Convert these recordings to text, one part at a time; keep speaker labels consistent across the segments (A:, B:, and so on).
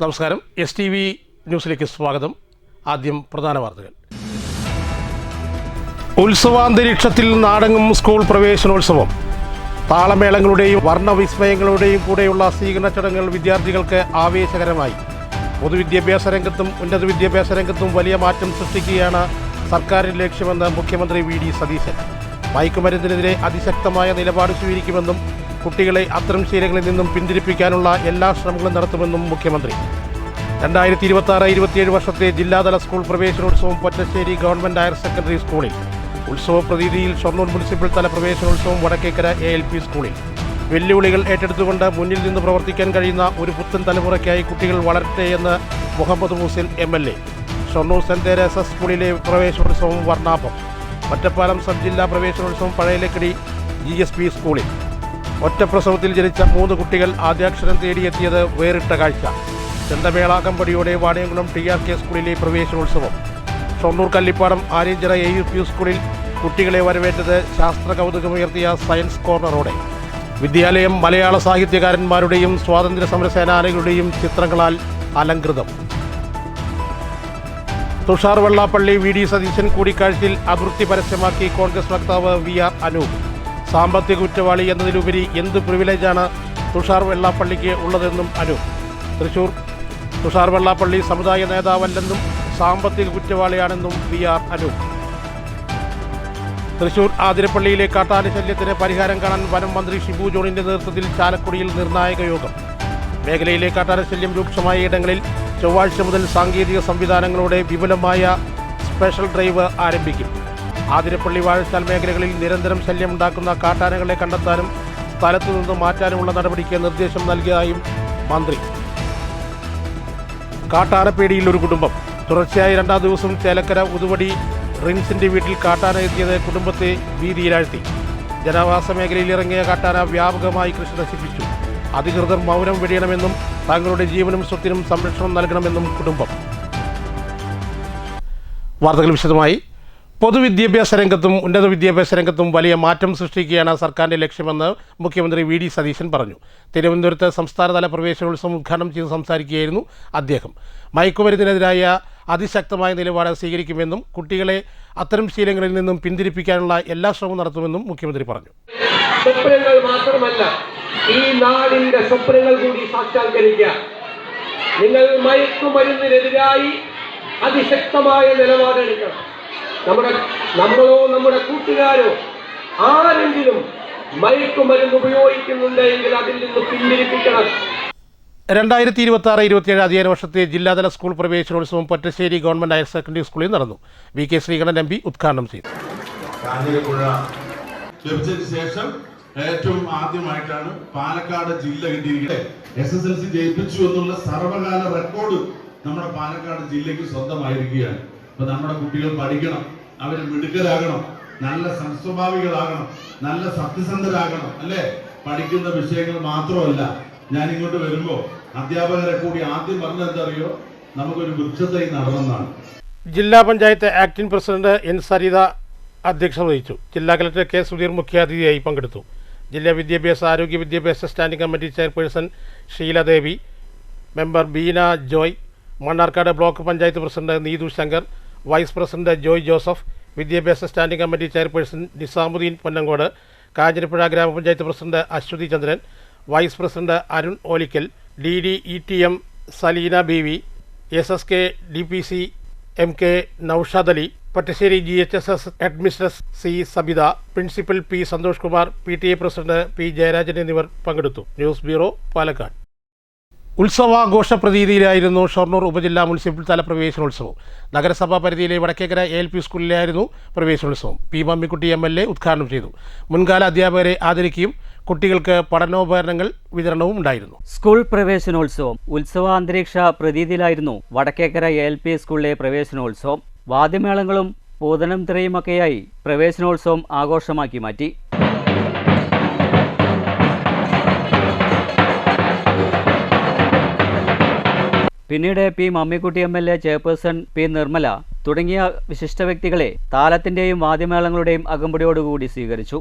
A: നമസ്കാരം. STV ന്യൂസിലേക്ക് സ്വാഗതം. ആദ്യം പ്രധാന വാർത്തകൾ. ഉത്സവാന്തരീക്ഷത്തിൽ നാടെങ്ങും സ്കൂൾ പ്രവേശനോത്സവം. താളമേളങ്ങളുടെയും വർണ്ണവിസ്മയങ്ങളുടെയും കൂടെയുള്ള സ്വീകരണ ചടങ്ങുകൾ വിദ്യാർത്ഥികൾക്ക് ആവേശകരമായി. പൊതുവിദ്യാഭ്യാസ രംഗത്തും ഉന്നത വിദ്യാഭ്യാസ രംഗത്തും വലിയ മാറ്റം സൃഷ്ടിക്കുകയാണ് സർക്കാരിൻ്റെ ലക്ഷ്യമെന്ന് മുഖ്യമന്ത്രി VD സതീശൻ. മയക്കുമരുന്നിനെതിരെ അതിശക്തമായ നിലപാട് സ്വീകരിക്കുമെന്നും കുട്ടികളെ അത്തരം ശീലങ്ങളിൽ നിന്നും പിന്തിരിപ്പിക്കാനുള്ള എല്ലാ ശ്രമങ്ങളും നടത്തുമെന്നും മുഖ്യമന്ത്രി. 2026-27 വർഷത്തെ ജില്ലാതല സ്കൂൾ പ്രവേശനോത്സവം പൊറ്റശ്ശേരി ഗവൺമെൻറ് ഹയർ സെക്കൻഡറി സ്കൂളിൽ. ഉത്സവ പ്രതീതിയിൽ ഷൊർണൂർ മുനിസിപ്പൽ തല പ്രവേശനോത്സവം വടക്കേക്കര ALP സ്കൂളിൽ. വെല്ലുവിളികൾ ഏറ്റെടുത്തുകൊണ്ട് മുന്നിൽ നിന്ന് പ്രവർത്തിക്കാൻ കഴിയുന്ന ഒരു പുത്തൻ തലമുറയ്ക്കായി കുട്ടികൾ വളരട്ടെയെന്ന് Muhammad Muhsin MLA. Shoranur saint Teresa's സ്കൂളിലെ പ്രവേശനോത്സവം വർണ്ണാഭം. ഒറ്റപ്പാലം സബ് ജില്ലാ പ്രവേശനോത്സവം പഴയലക്കടി GSP സ്കൂളിൽ. ഒറ്റപ്രസവത്തിൽ ജനിച്ച 3 കുട്ടികൾ ആദ്യാക്ഷരം തേടിയെത്തിയത് വേറിട്ട കാഴ്ച. ചെണ്ടമേള കമ്പടിയോടെ വാണിയംകുളം TRK സ്കൂളിലെ പ്രവേശനോത്സവം. ഷൊർണൂർ കല്ലിപ്പാടം ആര്യഞ്ചിറ AUP സ്കൂളിൽ കുട്ടികളെ വരവേറ്റത് ശാസ്ത്ര കൗതുകമുയർത്തിയ സയൻസ് കോർണറോടെ. വിദ്യാലയം മലയാള സാഹിത്യകാരന്മാരുടെയും സ്വാതന്ത്ര്യ സമര സേനാനികളുടെയും ചിത്രങ്ങളാൽ അലങ്കൃതം. തുഷാർ വെള്ളാപ്പള്ളി VD സതീശൻ കൂടിക്കാഴ്ചയിൽ അതൃപ്തി പരസ്യമാക്കി കോൺഗ്രസ് വക്താവ് VR അനൂപ്. സാമ്പത്തിക കുറ്റവാളി എന്നതിലുപരി എന്ത് പ്രിവിലേജാണ് തുഷാർ വെള്ളാപ്പള്ളിക്ക് ഉള്ളതെന്നും അനൂപ്. തൃശൂർ: തുഷാർ വെള്ളാപ്പള്ളി സമുദായ നേതാവല്ലെന്നും സാമ്പത്തിക കുറ്റവാളിയാണെന്നും VR അനൂപ്. തൃശൂർ ആതിരപ്പള്ളിയിലെ കാട്ടാന ശല്യത്തിന് പരിഹാരം കാണാൻ വനം മന്ത്രി ഷിബു ജോണിന്റെ നേതൃത്വത്തിൽ ചാലക്കുടിയിൽ നിർണായക യോഗം. മേഖലയിലെ കാട്ടാന ശല്യം രൂക്ഷമായ ഇടങ്ങളിൽ ചൊവ്വാഴ്ച മുതൽ സാങ്കേതിക സംവിധാനങ്ങളോടെ വിപുലമായ സ്പെഷ്യൽ ഡ്രൈവ് ആരംഭിക്കും. ആതിരപ്പള്ളി വാഴച്ചാൽ മേഖലകളിൽ നിരന്തരം ശല്യമുണ്ടാക്കുന്ന കാട്ടാനകളെ കണ്ടെത്താനും സ്ഥലത്തു നിന്ന് മാറ്റാനുമുള്ള നടപടിക്ക് നിർദ്ദേശം നൽകിയതായും മന്ത്രി. കാട്ടാനപ്പേടിയിൽ ഒരു കുടുംബം. തുടർച്ചയായി 2ാം ദിവസം ചേലക്കര ഉതുവടി റിൻസിന്റെ വീട്ടിൽ കാട്ടാന എത്തിയത് കുടുംബത്തെ ഭീതിയിലാഴ്ത്തി. ജനവാസ മേഖലയിൽ ഇറങ്ങിയ കാട്ടാന വ്യാപകമായി കൃഷി നശിപ്പിച്ചു. അധികൃതർ മൗനം വെടിയണമെന്നും തങ്ങളുടെ ജീവനും സ്വത്തിനും സംരക്ഷണം നൽകണമെന്നും കുടുംബം. വാർത്തകൾ വിശദമായി. പൊതുവിദ്യാഭ്യാസ രംഗത്തും ഉന്നത വിദ്യാഭ്യാസ രംഗത്തും വലിയ മാറ്റം സൃഷ്ടിക്കുകയാണ് സർക്കാരിൻ്റെ ലക്ഷ്യമെന്ന് മുഖ്യമന്ത്രി VD സതീശൻ പറഞ്ഞു. തിരുവനന്തപുരത്ത് സംസ്ഥാനതല പ്രവേശനോത്സവം ഉദ്ഘാടനം ചെയ്ത് സംസാരിക്കുകയായിരുന്നു അദ്ദേഹം. മയക്കുമരുന്നിനെതിരായ അതിശക്തമായ നിലപാട് സ്വീകരിക്കുമെന്നും കുട്ടികളെ അത്തരം ശീലങ്ങളിൽ നിന്നും പിന്തിരിപ്പിക്കാനുള്ള എല്ലാ ശ്രമവും നടത്തുമെന്നും മുഖ്യമന്ത്രി പറഞ്ഞു.
B: സ്വപ്നങ്ങൾ മാത്രമല്ല, ഈ നാടിന്റെ സ്വപ്നങ്ങൾ കൂടി സാക്ഷാത്കരിക്കുക. നിങ്ങൾ മയക്കുമരുന്നിനെതിരായി അതിശക്തമായ നിലപാടെടുക്കണം. നമ്മളോ നമ്മുടെ കൂട്ടുകാരോ ആരെങ്കിലും മയക്കുമരുന്ന് ഉപയോഗിക്കുന്നുണ്ടെങ്കിൽ അതിൽ നിന്ന് പിന്തിരിപ്പിക്കണം.
A: 2026-27 അധ്യയന വർഷത്തെ ജില്ലാതല സ്കൂൾ പ്രവേശനോത്സവം പൊറ്റശ്ശേരി ഗവൺമെൻറ് ഹയർ സെക്കൻഡറി സ്കൂളിൽ നടന്നു. VK ശ്രീകണ്ഠൻ MP ഉദ്ഘാടനം ചെയ്തു.
C: ശേഷം ഏറ്റവും ആദ്യമായിട്ടാണ് പാലക്കാട് ജില്ല കിട്ടിയിരിക്കുന്നത്. SSLC ജയിപ്പിച്ചു എന്നുള്ള സർവകാല റെക്കോർഡ് നമ്മുടെ പാലക്കാട് ജില്ലയ്ക്ക് സ്വന്തമായിരിക്കുകയാണ്. അപ്പൊ നമ്മുടെ കുട്ടികൾ പഠിക്കണം, അവർ മിടുക്കരാകണം, നല്ല സംസ്വഭാവികളാകണം, നല്ല സത്യസന്ധരാകണം, അല്ലേ? പഠിക്കുന്ന വിഷയങ്ങൾ മാത്രമല്ല. ഞാൻ ഇങ്ങോട്ട് വരുമ്പോ അധ്യാപകരെ കൂടി ആദ്യം പറഞ്ഞത് എന്തറിയോ, നമുക്കൊരു വൃക്ഷത്തൈ നടണമെന്നാണ്.
A: ജില്ലാ panchayat acting president N Saritha അധ്യക്ഷത വഹിച്ചു. ജില്ലാ കളക്ടർ K സുധീർ മുഖ്യാതിഥിയായി പങ്കെടുത്തു. ജില്ലാ വിദ്യാഭ്യാസ ആരോഗ്യ വിദ്യാഭ്യാസ standing committee chairperson Sheeladevi, member Beena Joy, Mannarkkad block panchayat president Neethu Shankar, vice president Joy Joseph, വിദ്യാഭ്യാസ standing committee chairperson Nizamuddin Ponnamkode, Kanjirapuzha ഗ്രാമപഞ്ചായത്ത് president Aswathy Chandran, vice president Arun Olikkal, DD ETM Saleena Beevi, SSK DPC MK Noushad Ali, Pottassery GHSS headmistress C Sabitha, principal P Santhosh Kumar, PTA president P Jayarajan എന്നിവർ പങ്കെടുത്തു. News bureau, Palakkad. ഉത്സവാഘോഷ പ്രതീതിയിലായിരുന്നു ഷൊർണൂർ ഉപജില്ലാ municipal തല പ്രവേശനോത്സവം. നഗരസഭാ പരിധിയിലെ വടക്കേക്കര ALP സ്കൂളിലായിരുന്നു പ്രവേശനോത്സവം. P മമ്മിക്കുട്ടി MLA ഉദ്ഘാടനം ചെയ്തു. മുൻകാല അധ്യാപകരെ ആദരിക്കുകയും കുട്ടികൾക്ക് പഠനോപകരണങ്ങൾ വിതരണവും ഉണ്ടായിരുന്നു.
D: സ്കൂൾ പ്രവേശനോത്സവം ഉത്സവാന്തരീക്ഷ പ്രതീതിയിലായിരുന്നു വടക്കേക്കര ALP സ്കൂളിലെ പ്രവേശനോത്സവം. വാദ്യമേളങ്ങളും പൂതനം തിറയുമൊക്കെയായി പ്രവേശനോത്സവം ആഘോഷമാക്കി മാറ്റി. പിന്നീട് P Mammikutty MLA, chairperson P Nirmala തുടങ്ങിയ വിശിഷ്ട വ്യക്തികളെ താലത്തിൻ്റെയും വാദ്യമേളങ്ങളുടെയും അകമ്പടിയോടുകൂടി സ്വീകരിച്ചു.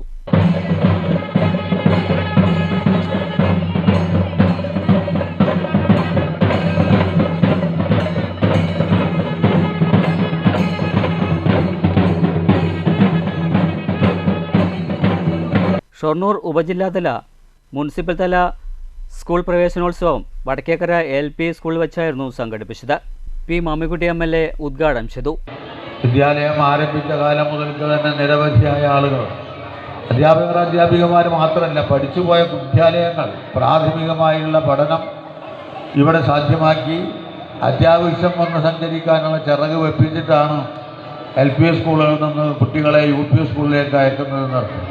D: ഷൊർണൂർ ഉപജില്ലാതല മുനിസിപ്പൽ തല സ്കൂൾ പ്രവേശനോത്സവം വടക്കേക്കര LP സ്കൂളിൽ വെച്ചായിരുന്നു സംഘടിപ്പിച്ചത്. പി മാമ്മിക്കുട്ടി MLA ഉദ്ഘാടനം ചെയ്തു.
E: വിദ്യാലയം ആരംഭിച്ച കാലം മുതൽക്ക് തന്നെ നിരവധിയായ ആളുകൾ, അധ്യാപികമാർ മാത്രമല്ല, പഠിച്ചുപോയ വിദ്യാലയങ്ങൾ പ്രാഥമികമായുള്ള പഠനം ഇവിടെ സാധ്യമാക്കി അത്യാവശ്യം വന്ന് സഞ്ചരിക്കാനുള്ള ചിറക് വെപ്പിച്ചിട്ടാണ് LP സ്കൂളുകളിൽ നിന്ന് കുട്ടികളെ UP സ്കൂളിലേക്ക് അയക്കുന്നതെന്ന് അർത്ഥം.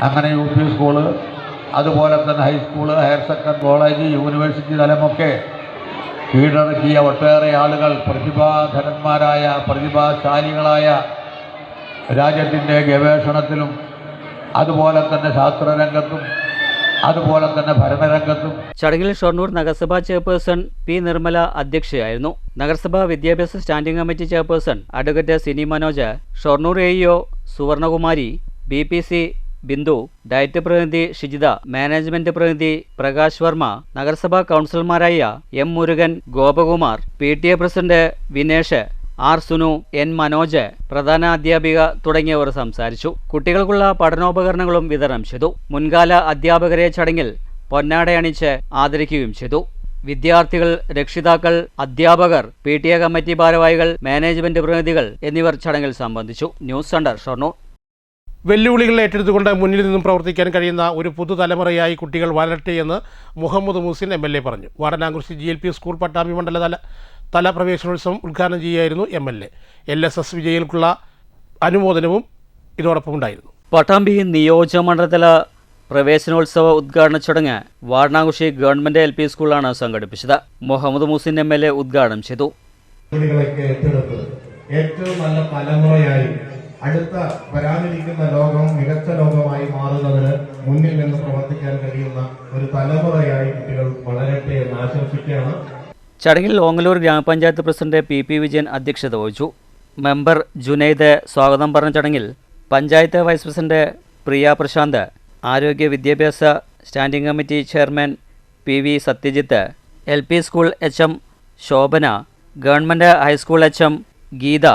E: അങ്ങനെ UP സ്കൂള്, അതുപോലെ തന്നെ high school, higher secondary, college, university തലമൊക്കെ കീഴടക്കിയ ഒട്ടേറെ ആളുകൾ, പ്രതിഭാധനന്മാരായ പ്രതിഭാശാലികളായ, രാജ്യത്തിൻ്റെ ഗവേഷണത്തിലും അതുപോലെ തന്നെ ശാസ്ത്രരംഗത്തും അതുപോലെ തന്നെ ഭരണരംഗത്തും.
D: ചടങ്ങിൽ ഷൊർണൂർ നഗരസഭാ ചെയർപേഴ്സൺ P നിർമ്മല അധ്യക്ഷയായിരുന്നു. നഗരസഭാ വിദ്യാഭ്യാസ standing committee chairperson advocate Sini Manoj, Shoranur AEO Suvarnakumari, BPC Bindu, diet പ്രതിനിധി ഷിജിത, മാനേജ്മെന്റ് പ്രതിനിധി പ്രകാശ് വർമ്മ, നഗരസഭാ കൗൺസിലർമാരായ M Murugan, Gopakumar, PTA president Vinesh, R Sunu, N Manoj, പ്രധാന അധ്യാപിക തുടങ്ങിയവർ സംസാരിച്ചു. കുട്ടികൾക്കുള്ള പഠനോപകരണങ്ങളും വിതരണം ചെയ്തു. മുൻകാല അധ്യാപകരെ ചടങ്ങിൽ പൊന്നാടയണിച്ച് ആദരിക്കുകയും ചെയ്തു. വിദ്യാർത്ഥികൾ, രക്ഷിതാക്കൾ, അധ്യാപകർ, PTA കമ്മിറ്റി ഭാരവാഹികൾ, മാനേജ്മെന്റ് പ്രതിനിധികൾ എന്നിവർ ചടങ്ങിൽ സംബന്ധിച്ചു. News centre Shoranur.
A: വെല്ലുവിളികൾ ഏറ്റെടുത്തുകൊണ്ട് മുന്നിൽ നിന്നും പ്രവർത്തിക്കാൻ കഴിയുന്ന ഒരു പുതുതലമുറയായി കുട്ടികൾ വളരട്ടെ എന്ന് മുഹമ്മദ് മുഹസിൻ MLA പറഞ്ഞു. വാടനാകുറിശി GLP സ്കൂൾ പട്ടാമ്പി മണ്ഡല തല പ്രവേശനോത്സവം ഉദ്ഘാടനം ചെയ്യുകയായിരുന്നു MLA. LSS വിജയികൾക്കുള്ള അനുമോദനവും ഇതോടൊപ്പം ഉണ്ടായിരുന്നു.
D: പട്ടാമ്പി നിയോജകമണ്ഡലതല പ്രവേശനോത്സവ ഉദ്ഘാടന ചടങ്ങ് വാടനാകുറിശി ഗവൺമെന്റ് LP സ്കൂളാണ് സംഘടിപ്പിച്ചത്. മുഹമ്മദ് മുഹസിൻ MLA ഉദ്ഘാടനം ചെയ്തു.
F: ഏറ്റവും നല്ല തലമുറയായി അടുത്ത വരാനിരിക്കുന്ന ലോകം മികച്ച ലോകമായി മാറുന്നതിന് മുന്നിൽ നിന്ന് പ്രവർത്തിക്കാൻ കഴിയുന്ന ഒരു തലമുറയായി കുട്ടികൾ വളരട്ടെ എന്ന് ആശംസിക്കുകയാണ്.
D: ചടങ്ങിൽ ഓങ്ങല്ലൂർ ഗ്രാമപഞ്ചായത്ത് പ്രസിഡന്റ് PP വിജയൻ അധ്യക്ഷത വഹിച്ചു. മെമ്പർ ജുനൈദ് സ്വാഗതം പറഞ്ഞ ചടങ്ങിൽ പഞ്ചായത്ത് വൈസ് പ്രസിഡന്റ് പ്രിയ പ്രശാന്ത്, ആരോഗ്യ വിദ്യാഭ്യാസ standing committee chairman PV Sathyajith, LP school HM Shobhana, government ഹൈസ്കൂൾ HM Geetha,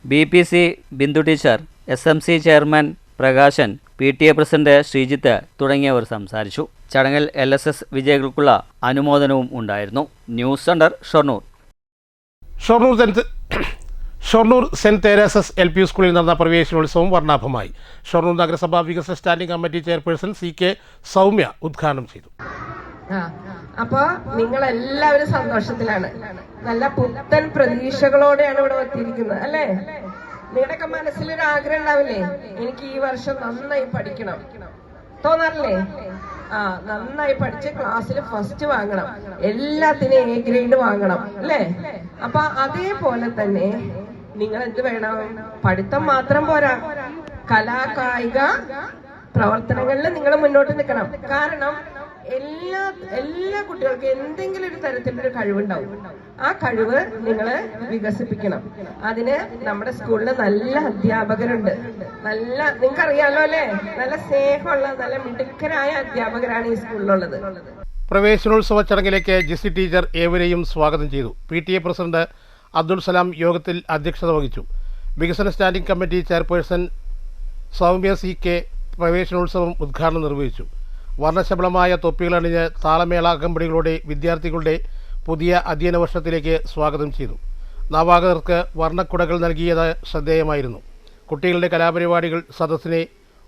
D: BPC Bindu teacher, SMC chairman Prakashan, PTA president Sreejith തുടങ്ങിയവർ സംസാരിച്ചു. ചടങ്ങിൽ LSS വിജയികൾക്കുള്ള അനുമോദനവും ഉണ്ടായിരുന്നു. News centre Shoranur.
A: Shoranur saint Teresa's LP സ്കൂളിൽ നടന്ന പ്രവേശനോത്സവം വർണ്ണാഭമായി. ഷൊർണൂർ നഗരസഭാ വികസന standing committee chairperson CK Soumya ഉദ്ഘാടനം ചെയ്തു.
G: അപ്പൊ നിങ്ങളെല്ലാവരും സന്തോഷത്തിലാണ്, നല്ല പുത്തൻ പ്രതീക്ഷകളോടെയാണ് ഇവിടെ എത്തിയിരിക്കുന്നത് അല്ലേ? നിങ്ങളുടെയൊക്കെ മനസ്സിലൊരു ആഗ്രഹം ഉണ്ടാവില്ലേ, എനിക്ക് ഈ വർഷം നന്നായി പഠിക്കണം, തോന്നാറില്ലേ? നന്നായി പഠിച്ച് ക്ലാസ്സിൽ ഫസ്റ്റ് വാങ്ങണം, എല്ലാത്തിനും A ഗ്രേഡ് വാങ്ങണം അല്ലേ? അപ്പൊ അതേപോലെ തന്നെ നിങ്ങൾ എന്ത് വേണം? പഠിത്തം മാത്രം പോരാ, കലാകായിക പ്രവർത്തനങ്ങളിൽ നിങ്ങൾ മുന്നോട്ട് നിൽക്കണം. കാരണം എല്ലാ കുട്ടികൾക്കും എന്തെങ്കിലും ഒരു തരത്തിലൊരു കഴിവുണ്ടാവും. ആ കഴിവ് നിങ്ങൾ വികസിപ്പിക്കണം. അതിന് നമ്മുടെ സ്കൂളിൽ നല്ല അധ്യാപകരുണ്ട്, നിങ്ങൾക്കറിയാലോ അല്ലേ? നല്ല സ്നേഹമുള്ള, നല്ല മിടുക്കരായ അധ്യാപകരാണ് ഈ സ്കൂളിലുള്ളത്.
A: പ്രവേശനോത്സവ ചടങ്ങിലേക്ക് ജിസി ടീച്ചർ ഏവരെയും സ്വാഗതം ചെയ്തു. PTA പ്രസിഡന്റ് അബ്ദുൾ സലാം യോഗത്തിൽ അധ്യക്ഷത വഹിച്ചു. വികസന standing committee chairperson Soumya CK പ്രവേശനോത്സവം ഉദ്ഘാടനം നിർവഹിച്ചു. വർണ്ണശബളമായ തൊപ്പികളണിഞ്ഞ് താളമേള അകമ്പടികളോടെ വിദ്യാർത്ഥികളുടെ പുതിയ അധ്യയന വർഷത്തിലേക്ക് സ്വാഗതം ചെയ്തു. നവാഗതർക്ക് വർണ്ണക്കുടകൾ നൽകിയത് ശ്രദ്ധേയമായിരുന്നു. കുട്ടികളുടെ കലാപരിപാടികൾ സദസ്സിനെ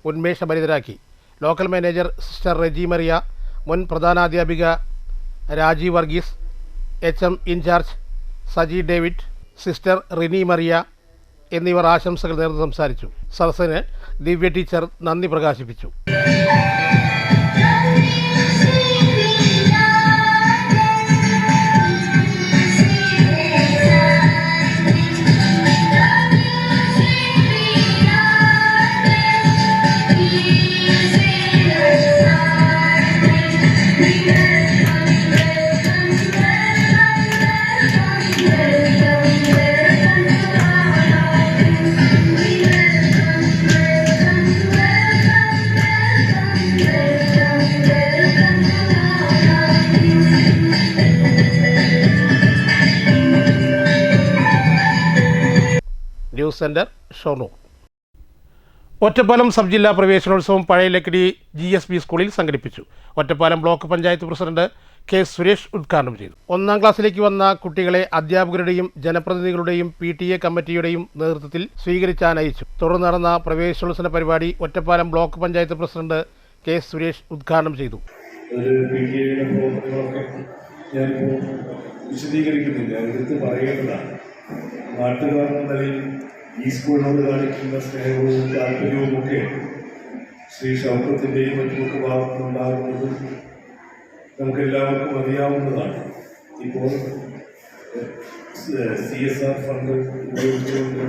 A: ഉന്മേഷഭരിതരാക്കി. Local manager sister Reji Maria, മുൻ പ്രധാനാധ്യാപിക Rajeev Varghese, HM in charge Saji David, sister Rini Maria എന്നിവർ ആശംസകൾ നേർന്ന് സംസാരിച്ചു. സദസ്സിന് ദിവ്യ ടീച്ചർ നന്ദി പ്രകാശിപ്പിച്ചു. News centre Shoranur. Ottapalam sub ജില്ലാ പ്രവേശനോത്സവം പഴയ ലക്കിടി GSB സ്കൂളിൽ സംഘടിപ്പിച്ചു. Ottapalam block panchayat president K. Suresh ഉദ്ഘാടനം ചെയ്തു. 1ാം ക്ലാസ്സിലേക്ക് വന്ന കുട്ടികളെ അധ്യാപകരുടെയും ജനപ്രതിനിധികളുടെയും PTA കമ്മിറ്റിയുടെയും നേതൃത്വത്തിൽ സ്വീകരിച്ചാനയിച്ചു. തുടർന്ന് നടന്ന പ്രവേശനോത്സവ പരിപാടി Ottapalam block panchayat president K. Suresh ഉദ്ഘാടനം ചെയ്തു.
H: വിശദീകരിക്കുന്നില്ല, എടുത്ത് പറയേണ്ടതാണ്. നാട്ടുകാരെന്ന നിലയിൽ ഈ സ്കൂളിനോട് കാണിക്കുന്ന സ്നേഹവും താല്പര്യവും ഒക്കെ ശ്രീ ഷൗക്കത്തിൻ്റെയും മറ്റുമൊക്കെ ഭാഗത്തുനിന്നുണ്ടാകുന്നത് നമുക്കെല്ലാവർക്കും അറിയാവുന്നതാണ്. ഇപ്പോൾ CSR ഫണ്ട് ഉപയോഗിച്ചുകൊണ്ട്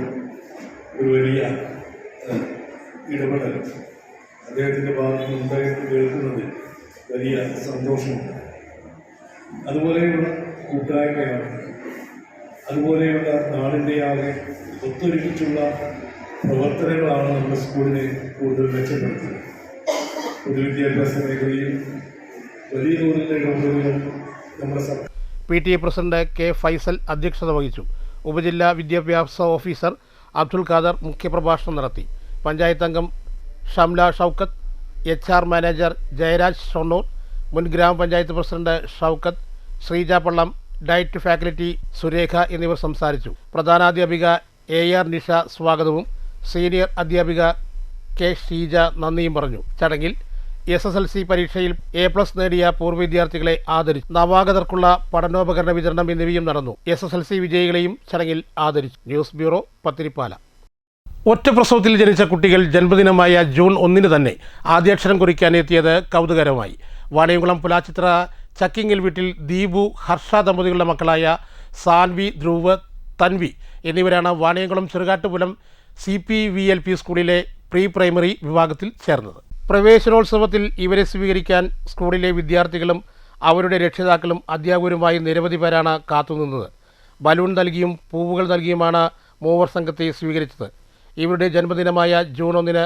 H: ഒരു വലിയ ഇടപെടൽ അദ്ദേഹത്തിൻ്റെ ഭാഗത്തുനിന്നുണ്ടായിട്ട് കേൾക്കുന്നത് വലിയ സന്തോഷമുണ്ട്. അതുപോലെയുള്ള കൂട്ടായ്മയാണ്, അതുപോലെയുള്ള നാടിൻ്റെയാകെ ഒത്തൊരുമിച്ചുള്ള പ്രവർത്തനങ്ങളാണ് നമ്മുടെ സ്കൂളിനെ കൂടുതൽ മെച്ചപ്പെടുത്തുന്നത്. പൊതുവിദ്യാഭ്യാസ മേഖലയിൽ വലിയ തോതിലുള്ള ഇടപെടലുകൾ നമ്മുടെ
A: PTA പ്രസിഡന്റ് K. ഫൈസൽ അധ്യക്ഷത വഹിച്ചു. ഉപജില്ലാ വിദ്യാഭ്യാസ ഓഫീസർ അബ്ദുൽ ഖാദർ മുഖ്യപ്രഭാഷണം നടത്തി. പഞ്ചായത്ത് അംഗം ഷംല ഷൗക്കത്ത്, HR മാനേജർ ജയരാജ് ഷൊർണൂർ, മുൻ ഗ്രാമപഞ്ചായത്ത് പ്രസിഡന്റ് ഷൗക്കത്ത്, ശ്രീജ പള്ളം, ഡയറ്റ് ഫാക്കൽറ്റി സുരേഖ എന്നിവർ സംസാരിച്ചു. പ്രധാനാധ്യാപിക AR നിഷ സ്വാഗതവും സീനിയർ അധ്യാപിക K. ഷീജ നന്ദിയും പറഞ്ഞു. ചടങ്ങിൽ SSLC പരീക്ഷയിൽ A+ നേടിയ പൂർവ്വ വിദ്യാർത്ഥികളെ ആദരിച്ചു. നവാഗതർക്കുള്ള പഠനോപകരണ വിതരണം എന്നിവയും നടന്നു. SSLC വിജയികളെയും ചടങ്ങിൽ ആദരിച്ചു. News bureau, Pathirippala. ഒറ്റ പ്രസവത്തിൽ ജനിച്ച കുട്ടികൾ ജന്മദിനമായ ജൂൺ 1 തന്നെ ആദ്യാക്ഷരം കുറിക്കാനെത്തിയത് കൗതുകരമായി. വാണിയംകുളം പുലാച്ചിത്ര ചക്കിങ്ങിൽ വീട്ടിൽ ദീപു ഹർഷ ദമ്പതികളുടെ മക്കളായ സാൻവി, ധ്രുവ്, തൻവി എന്നിവരാണ് വാണിയംകുളം ചെറുകാട്ടുപുലം CPVLP സ്കൂളിലെ പ്രീ പ്രൈമറി വിഭാഗത്തിൽ ചേർന്നത്. പ്രവേശനോത്സവത്തിൽ ഇവരെ സ്വീകരിക്കാൻ സ്കൂളിലെ വിദ്യാർത്ഥികളും അവരുടെ രക്ഷിതാക്കളും അധ്യാപകരുമായി നിരവധി പേരാണ് കാത്തുനിന്നത്. ബലൂൺ നൽകിയും പൂവുകൾ നൽകിയുമാണ് മൂവർ സംഘത്തെ സ്വീകരിച്ചത്. ഇവരുടെ ജന്മദിനമായ ജൂൺ 1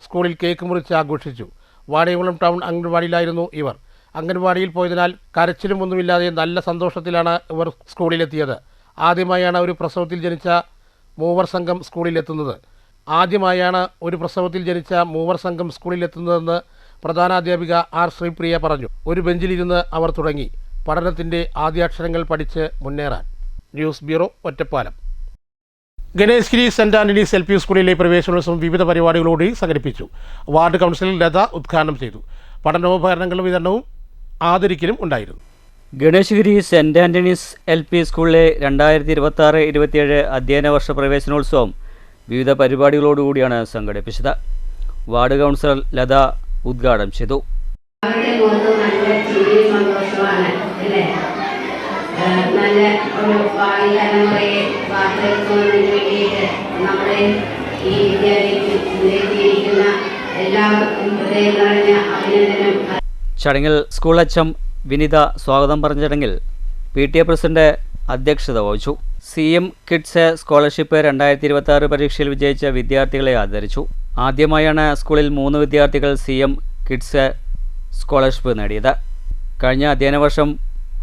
A: സ്കൂളിൽ കേക്ക് മുറിച്ച് ആഘോഷിച്ചു. വാണിയംകുളം ടൗൺ അംഗൻവാടിയിലായിരുന്നു ഇവർ. അംഗൻവാടിയിൽ പോയതിനാൽ കരച്ചിലും ഒന്നുമില്ലാതെ നല്ല സന്തോഷത്തിലാണ് ഇവർ സ്കൂളിലെത്തിയത്. ആദ്യമായാണ് ഒരു പ്രസവത്തിൽ ജനിച്ച മൂവർ സംഘം സ്കൂളിലെത്തുന്നത്. പ്രധാനാധ്യാപിക R. ശ്രീപ്രിയ പറഞ്ഞു. ഒരു ബെഞ്ചിലിരുന്ന് അവർ തുടങ്ങി പഠനത്തിൻ്റെ ആദ്യാക്ഷരങ്ങൾ പഠിച്ച് മുന്നേറാൻ. News bureau, Ottapalam. Ganeshgiri saint Antony's LP സ്കൂളിലെ പ്രവേശനോത്സവം വിവിധ പരിപാടികളോടെ സംഘടിപ്പിച്ചു. വാർഡ് കൗൺസിലർ ലത ഉദ്ഘാടനം ചെയ്തു. പഠനോപകരണങ്ങളുടെ വിതരണവും ആദരിക്കലും ഉണ്ടായിരുന്നു.
D: ഗണേശ്ഗിരി സെൻറ് ആൻ്റണീസ് LP സ്കൂളിലെ 2026-27 അധ്യയന വർഷ പ്രവേശനോത്സവം വിവിധ പരിപാടികളോടുകൂടിയാണ് സംഘടിപ്പിച്ചത്. വാർഡ് കൗൺസിലർ ലത ഉദ്ഘാടനം ചെയ്തു.
I: നല്ല ഒരു ഭാവി തലമുറയെ വാർത്തെടുക്കുന്നതിന് വേണ്ടിയിട്ട് നമ്മുടെ ഈ വിദ്യാലയത്തിലിരിക്കുന്ന എല്ലാവർക്കും ഹൃദയം നിറഞ്ഞ അഭിനന്ദനം.
D: ചടങ്ങിൽ സ്കൂൾ HM വിനിത സ്വാഗതം പറഞ്ഞ ചടങ്ങിൽ PTA പ്രസിഡന്റ് അധ്യക്ഷത വഹിച്ചു. CM കിഡ്സ് സ്കോളർഷിപ്പ് 2026 പരീക്ഷയിൽ വിജയിച്ച വിദ്യാർത്ഥികളെ ആദരിച്ചു. ആദ്യമായാണ് സ്കൂളിൽ 3 വിദ്യാർത്ഥികൾ CM കിഡ്സ് സ്കോളർഷിപ്പ് നേടിയത്. കഴിഞ്ഞ അധ്യയന വർഷം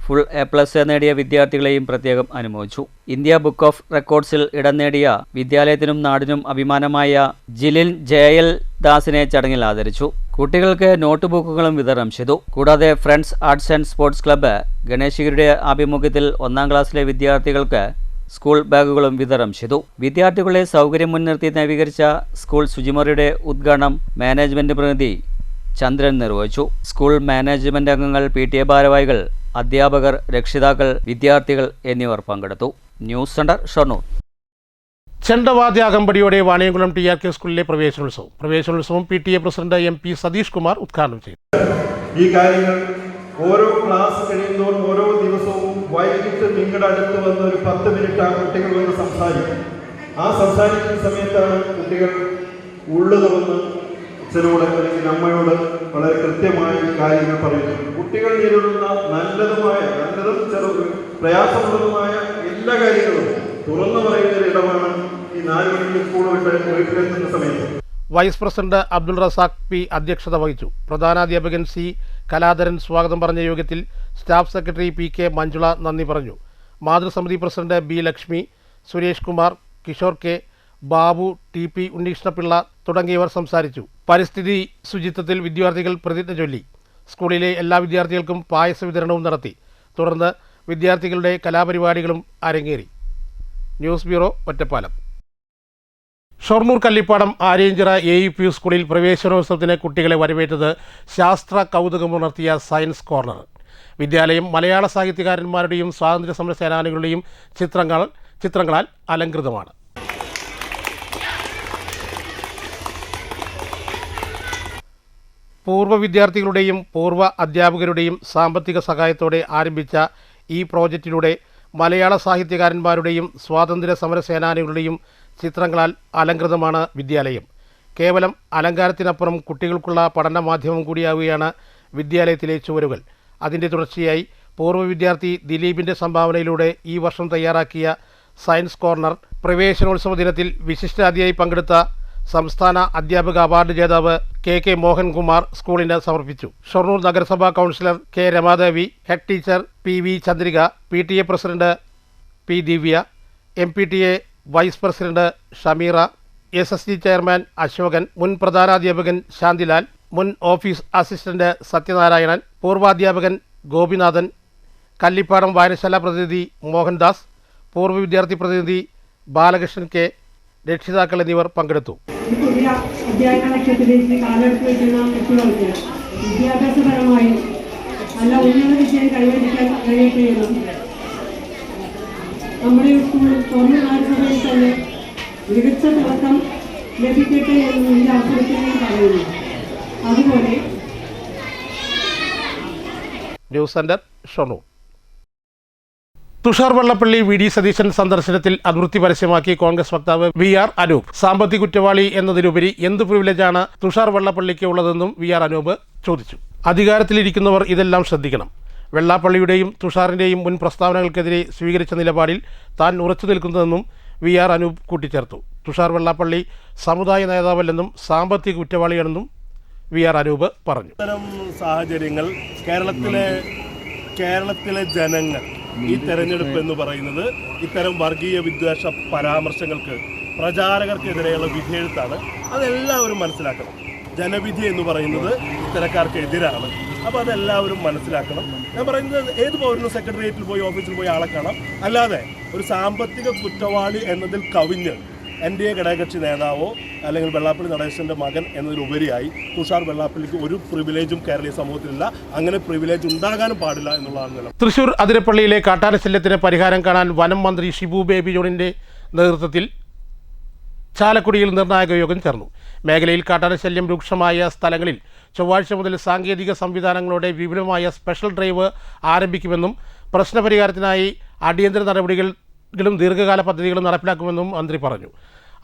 D: ഫുൾ A+ നേടിയ വിദ്യാർത്ഥികളെയും പ്രത്യേകം അനുമോദിച്ചു. ഇന്ത്യ ബുക്ക് ഓഫ് റെക്കോർഡ്സിൽ ഇടം നേടിയ വിദ്യാലയത്തിനും നാടിനും അഭിമാനമായ ജിലിൻ JL ദാസിനെ ചടങ്ങിൽ ആദരിച്ചു. കുട്ടികൾക്ക് നോട്ട് ബുക്കുകളും വിതരണം ചെയ്തു. കൂടാതെ friends arts and sports club ഗണേശ്ഗിരിയുടെ ആഭിമുഖ്യത്തിൽ 1ാം ക്ലാസ്സിലെ വിദ്യാർത്ഥികൾക്ക് സ്കൂൾ ബാഗുകളും വിതരണം ചെയ്തു. വിദ്യാർത്ഥികളുടെ സൗകര്യം മുൻനിർത്തി നവീകരിച്ച സ്കൂൾ ശുചിമുറിയുടെ ഉദ്ഘാടനം മാനേജ്മെന്റ് പ്രതിനിധി ചന്ദ്രൻ നിർവഹിച്ചു. സ്കൂൾ മാനേജ്മെന്റ് അംഗങ്ങൾ, PTA ഭാരവാഹികൾ, അധ്യാപകർ, രക്ഷിതാക്കൾ, വിദ്യാർത്ഥികൾ എന്നിവർ പങ്കെടുത്തു. News centre, Shoranur.
A: ചെണ്ടവാദ്യ അകമ്പടിയോടെ വാണിയംകുളം TRK സ്കൂളിലെ പ്രവേശനോത്സവം PTA president MP Satheesh Kumar ഉദ്ഘാടനം ചെയ്തു.
J: ഈ കാര്യങ്ങൾ ഓരോ ക്ലാസ് കഴിയുന്നതോറും ഓരോ ദിവസവും വൈകിട്ട് നിങ്ങളുടെ അടുത്ത് വന്ന് ഒരു 10 മിനിറ്റ് ആ കുട്ടികൾ വന്ന് സംസാരിക്കും. ആ സംസാരിക്കുന്ന സമയത്താണ് കുട്ടികൾ ഉള്ളു തുറന്ന് അച്ഛനോട് അല്ലെങ്കിൽ അമ്മയോട് വളരെ കൃത്യമായി കാര്യങ്ങൾ പറയുന്നത്. കുട്ടികൾ നേരിടുന്ന നല്ലതും പ്രയാസമുള്ളതുമായ എല്ലാ കാര്യങ്ങളും തുറന്നു പറയുന്ന ഇടമാണ് ഈ 4 മണിക്ക് സ്കൂൾ വിട്ട് വീട്ടിലെത്തുന്ന സമയത്ത്.
A: Vice president Abdul Razak P അധ്യക്ഷത വഹിച്ചു. പ്രധാനാധ്യാപകൻ C കലാധരൻ സ്വാഗതം പറഞ്ഞ യോഗത്തിൽ സ്റ്റാഫ് സെക്രട്ടറി PK മഞ്ജുള നന്ദി പറഞ്ഞു. മാതൃസമിതി president B Lakshmi, Suresh Kumar, Kishore K, Babu, TP Unnishnapillai തുടങ്ങിയവർ സംസാരിച്ചു. പരിസ്ഥിതി ശുചിത്വത്തിൽ വിദ്യാർത്ഥികൾ പ്രതിജ്ഞ ചൊല്ലി. സ്കൂളിലെ എല്ലാ വിദ്യാർത്ഥികൾക്കും പായസ വിതരണവും നടത്തി. തുടർന്ന് വിദ്യാർത്ഥികളുടെ കലാപരിപാടികളും അരങ്ങേറി. News bureau, Ottapalam. Shoranur Kallippadam Aryanchira AUP സ്കൂളിൽ പ്രവേശനോത്സവത്തിന് കുട്ടികളെ വരവേറ്റത് ശാസ്ത്ര കൗതുകമുണർത്തിയ സയൻസ് കോർണർ. വിദ്യാലയം മലയാള സാഹിത്യകാരന്മാരുടെയും സ്വാതന്ത്ര്യ സമര സേനാനികളുടെയും ചിത്രങ്ങളാൽ അലങ്കൃതമാണ്. പൂർവ്വ വിദ്യാർത്ഥികളുടെയും പൂർവ്വ അധ്യാപകരുടെയും സാമ്പത്തിക സഹായത്തോടെ ആരംഭിച്ച ഈ പ്രോജക്റ്റിലൂടെ മലയാള സാഹിത്യകാരന്മാരുടെയും സ്വാതന്ത്ര്യ സമര സേനാനികളുടെയും ചിത്രങ്ങളാൽ അലങ്കൃതമാണ് വിദ്യാലയം. കേവലം അലങ്കാരത്തിനപ്പുറം കുട്ടികൾക്കുള്ള പഠന മാധ്യമം കൂടിയാവുകയാണ് വിദ്യാലയത്തിലെ ചുവരുകൾ. അതിൻ്റെ തുടർച്ചയായി പൂർവ്വ വിദ്യാർത്ഥി ദിലീപിൻ്റെ സംഭാവനയിലൂടെ ഈ വർഷം തയ്യാറാക്കിയ സയൻസ് കോർണർ പ്രവേശനോത്സവ ദിനത്തിൽ വിശിഷ്ടാതിഥിയായി പങ്കെടുത്ത സംസ്ഥാന അധ്യാപക അവാർഡ് ജേതാവ് KK മോഹൻകുമാർ സ്കൂളിന് സമർപ്പിച്ചു. ഷൊർണൂർ നഗരസഭാ councillor K Ramadevi, head teacher PV Chandrika, PTA president P Divya, MPTA vice president Shameera, SSG chairman Ashokan, മുൻ പ്രധാനാധ്യാപകൻ ശാന്തിലാൽ, മുൻ ഓഫീസ് അസിസ്റ്റന്റ് സത്യനാരായണൻ, പൂർവാധ്യാപകൻ ഗോപിനാഥൻ, കല്ലിപ്പാടം വായനശാല പ്രതിനിധി മോഹൻദാസ്, പൂർവ്വ വിദ്യാർത്ഥി പ്രതിനിധി ബാലകൃഷ്ണൻ K, രക്ഷിതാക്കൾ എന്നിവർ പങ്കെടുത്തു.
K: പുതിയ അധ്യാപന നക്ഷത്രത്തിലേക്ക് കാലെടുത്ത് വയ്ക്കുന്ന കുട്ടികൾക്ക് വിദ്യാഭ്യാസപരമായി നല്ല ഉന്നത വിജയം കൈവരിക്കാൻ കഴിയട്ടെ എന്നും നമ്മുടെ സ്കൂളിൽ ഷൊർണൂർ നഗരസഭയിൽ തന്നെ മികച്ച തുടക്കം ലഭിക്കട്ടെ എന്നും ഈ അവസരത്തിൽ പറയുന്നു. അതുപോലെ
A: news centre, Shoranur. Thushar Vellappally VD Satheesan സന്ദർശനത്തിൽ അതൃപ്തി പരസ്യമാക്കി കോൺഗ്രസ് വക്താവ് VR അനൂപ്. സാമ്പത്തിക കുറ്റവാളി എന്നതിലുപരി എന്ത് പ്രിവിലേജാണ് തുഷാർ വെള്ളപ്പള്ളിക്ക് ഉള്ളതെന്നും VR അനൂപ് ചോദിച്ചു. അധികാരത്തിലിരിക്കുന്നവർ ഇതെല്ലാം ശ്രദ്ധിക്കണം. വെള്ളാപ്പള്ളിയുടെയും തുഷാറിൻ്റെയും മുൻ പ്രസ്താവനകൾക്കെതിരെ സ്വീകരിച്ച നിലപാടിൽ താൻ ഉറച്ചു നിൽക്കുന്നതെന്നും VR അനൂപ് കൂട്ടിച്ചേർത്തു. തുഷാർ വെള്ളാപ്പള്ളി സമുദായ നേതാവല്ലെന്നും സാമ്പത്തിക കുറ്റവാളിയാണെന്നും VR അനൂപ് പറഞ്ഞു.
L: ഇത്തരം സാഹചര്യങ്ങൾ കേരളത്തിലെ ജനങ്ങൾ ഈ തെരഞ്ഞെടുപ്പ് എന്ന് പറയുന്നത് ഇത്തരം വർഗീയ വിദ്വേഷ പരാമർശങ്ങൾക്ക് പ്രചാരകർക്കെതിരെയുള്ള വിധിയെഴുത്താണ്. അതെല്ലാവരും മനസ്സിലാക്കണം. ജനവിധി എന്ന് പറയുന്നത് ഇത്തരക്കാർക്ക് എതിരാണ്. അപ്പോൾ അതെല്ലാവരും മനസ്സിലാക്കണം. ഞാൻ പറയുന്നത് ഏത് പൗരനും സെക്രട്ടേറിയറ്റിൽ പോയി ഓഫീസിൽ പോയി ആളെ കാണാം. അല്ലാതെ ഒരു സാമ്പത്തിക കുറ്റവാളി എന്നതിൽ കവിഞ്ഞ് NDA ഘടകകക്ഷി നേതാവോ അല്ലെങ്കിൽ വെള്ളാപ്പള്ളി നടേശൻ്റെ മകൻ എന്നതിലുപരിയായി തുഷാർ വെള്ളാപ്പള്ളിക്ക് ഒരു പ്രിവിലേജും കേരളീയ സമൂഹത്തിലില്ല. അങ്ങനെ പ്രിവിലേജ് ഉണ്ടാകാനും പാടില്ല എന്നുള്ളതാണ് നില.
A: തൃശൂർ അതിരപ്പള്ളിയിലെ കാട്ടാനശല്യത്തിന് പരിഹാരം കാണാൻ വനം മന്ത്രി ഷിബു ബേബി ജോണിൻ്റെ നേതൃത്വത്തിൽ ചാലക്കുടിയിൽ നിർണായക യോഗം ചേർന്നു. മേഖലയിൽ കാട്ടാനശല്യം രൂക്ഷമായ സ്ഥലങ്ങളിൽ ചൊവ്വാഴ്ച മുതൽ സാങ്കേതിക സംവിധാനങ്ങളോടെ വിപുലമായ സ്പെഷ്യൽ ഡ്രൈവ് ആരംഭിക്കുമെന്നും പ്രശ്നപരിഹാരത്തിനായി അടിയന്തര നടപടികളും ദീർഘകാല പദ്ധതികളും നടപ്പിലാക്കുമെന്നും മന്ത്രി പറഞ്ഞു.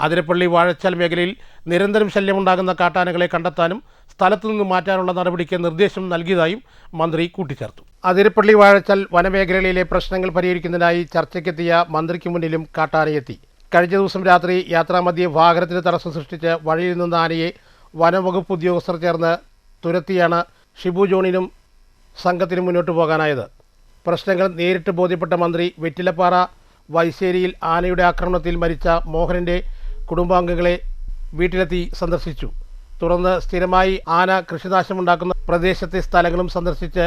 A: അതിരപ്പള്ളി വാഴച്ചാൽ മേഖലയിൽ നിരന്തരം ശല്യമുണ്ടാകുന്ന കാട്ടാനകളെ കണ്ടെത്താനും സ്ഥലത്തുനിന്ന് മാറ്റാനുള്ള നടപടിക്ക് നിർദ്ദേശം നൽകിയതായും മന്ത്രി കൂട്ടിച്ചേർത്തു. അതിരപ്പള്ളി വാഴച്ചാൽ വനമേഖലയിലെ പ്രശ്നങ്ങൾ പരിഹരിക്കുന്നതിനായി ചർച്ചയ്ക്കെത്തിയ മന്ത്രിക്ക് മുന്നിലും കാട്ടാനയെത്തി. കഴിഞ്ഞ ദിവസം രാത്രി യാത്രാമധ്യേ വാഹനത്തിന് തടസ്സം സൃഷ്ടിച്ച് വഴിയിൽ നിന്ന ആനയെ വനംവകുപ്പ് ഉദ്യോഗസ്ഥർ ചേർന്ന് തുരത്തിയാണ് ഷിബു ജോണിനും സംഘത്തിനും മുന്നോട്ട് പോകാനായത്. പ്രശ്നങ്ങൾ നേരിട്ട് ബോധ്യപ്പെട്ട മന്ത്രി വെറ്റിലപ്പാറ വൈശ്ശേരിയിൽ ആനയുടെ ആക്രമണത്തിൽ മരിച്ച മോഹനൻ്റെ കുടുംബാംഗങ്ങളെ വീട്ടിലെത്തി സന്ദർശിച്ചു. തുടർന്ന് സ്ഥിരമായി ആന കൃഷിനാശമുണ്ടാക്കുന്ന പ്രദേശത്തെ സ്ഥലങ്ങളും സന്ദർശിച്ച്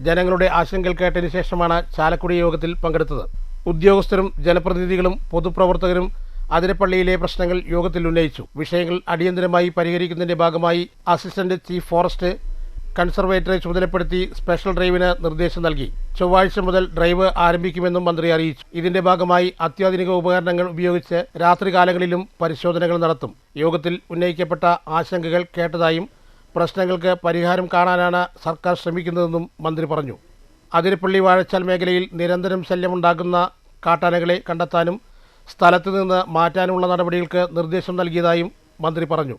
A: ജനങ്ങളുടെ ആശങ്കകൾ കേട്ടതിനു ശേഷമാണ് ചാലക്കുടി യോഗത്തിൽ പങ്കെടുത്തത്. ഉദ്യോഗസ്ഥരും ജനപ്രതിനിധികളും പൊതുപ്രവർത്തകരും അതിരപ്പള്ളിയിലെ പ്രശ്നങ്ങൾ യോഗത്തിൽ ഉന്നയിച്ചു. വിഷയങ്ങൾ അടിയന്തരമായി പരിഹരിക്കുന്നതിൻ്റെ ഭാഗമായി അസിസ്റ്റന്റ് ചീഫ് ഫോറസ്റ്റ് കൺസർവേറ്ററെ ചുമതലപ്പെടുത്തി സ്പെഷ്യൽ ഡ്രൈവിന് നിർദ്ദേശം നൽകി. ചൊവ്വാഴ്ച മുതൽ ഡ്രൈവ് ആരംഭിക്കുമെന്നും മന്ത്രി അറിയിച്ചു. ഇതിന്റെ ഭാഗമായി അത്യാധുനിക ഉപകരണങ്ങൾ ഉപയോഗിച്ച് രാത്രികാലങ്ങളിലും പരിശോധനകൾ നടത്തും. യോഗത്തിൽ ഉന്നയിക്കപ്പെട്ട ആശങ്കകൾ കേട്ടതായും പ്രശ്നങ്ങൾക്ക് പരിഹാരം കാണാനാണ് സർക്കാർ ശ്രമിക്കുന്നതെന്നും മന്ത്രി പറഞ്ഞു. അതിരപ്പള്ളി വാഴച്ചാൽ മേഖലയിൽ നിരന്തരം ശല്യമുണ്ടാകുന്ന കാട്ടാനകളെ കണ്ടെത്താനും സ്ഥലത്തു നിന്ന് മാറ്റാനുമുള്ള നടപടികൾക്ക് നിർദ്ദേശം നൽകിയതായും മന്ത്രി പറഞ്ഞു.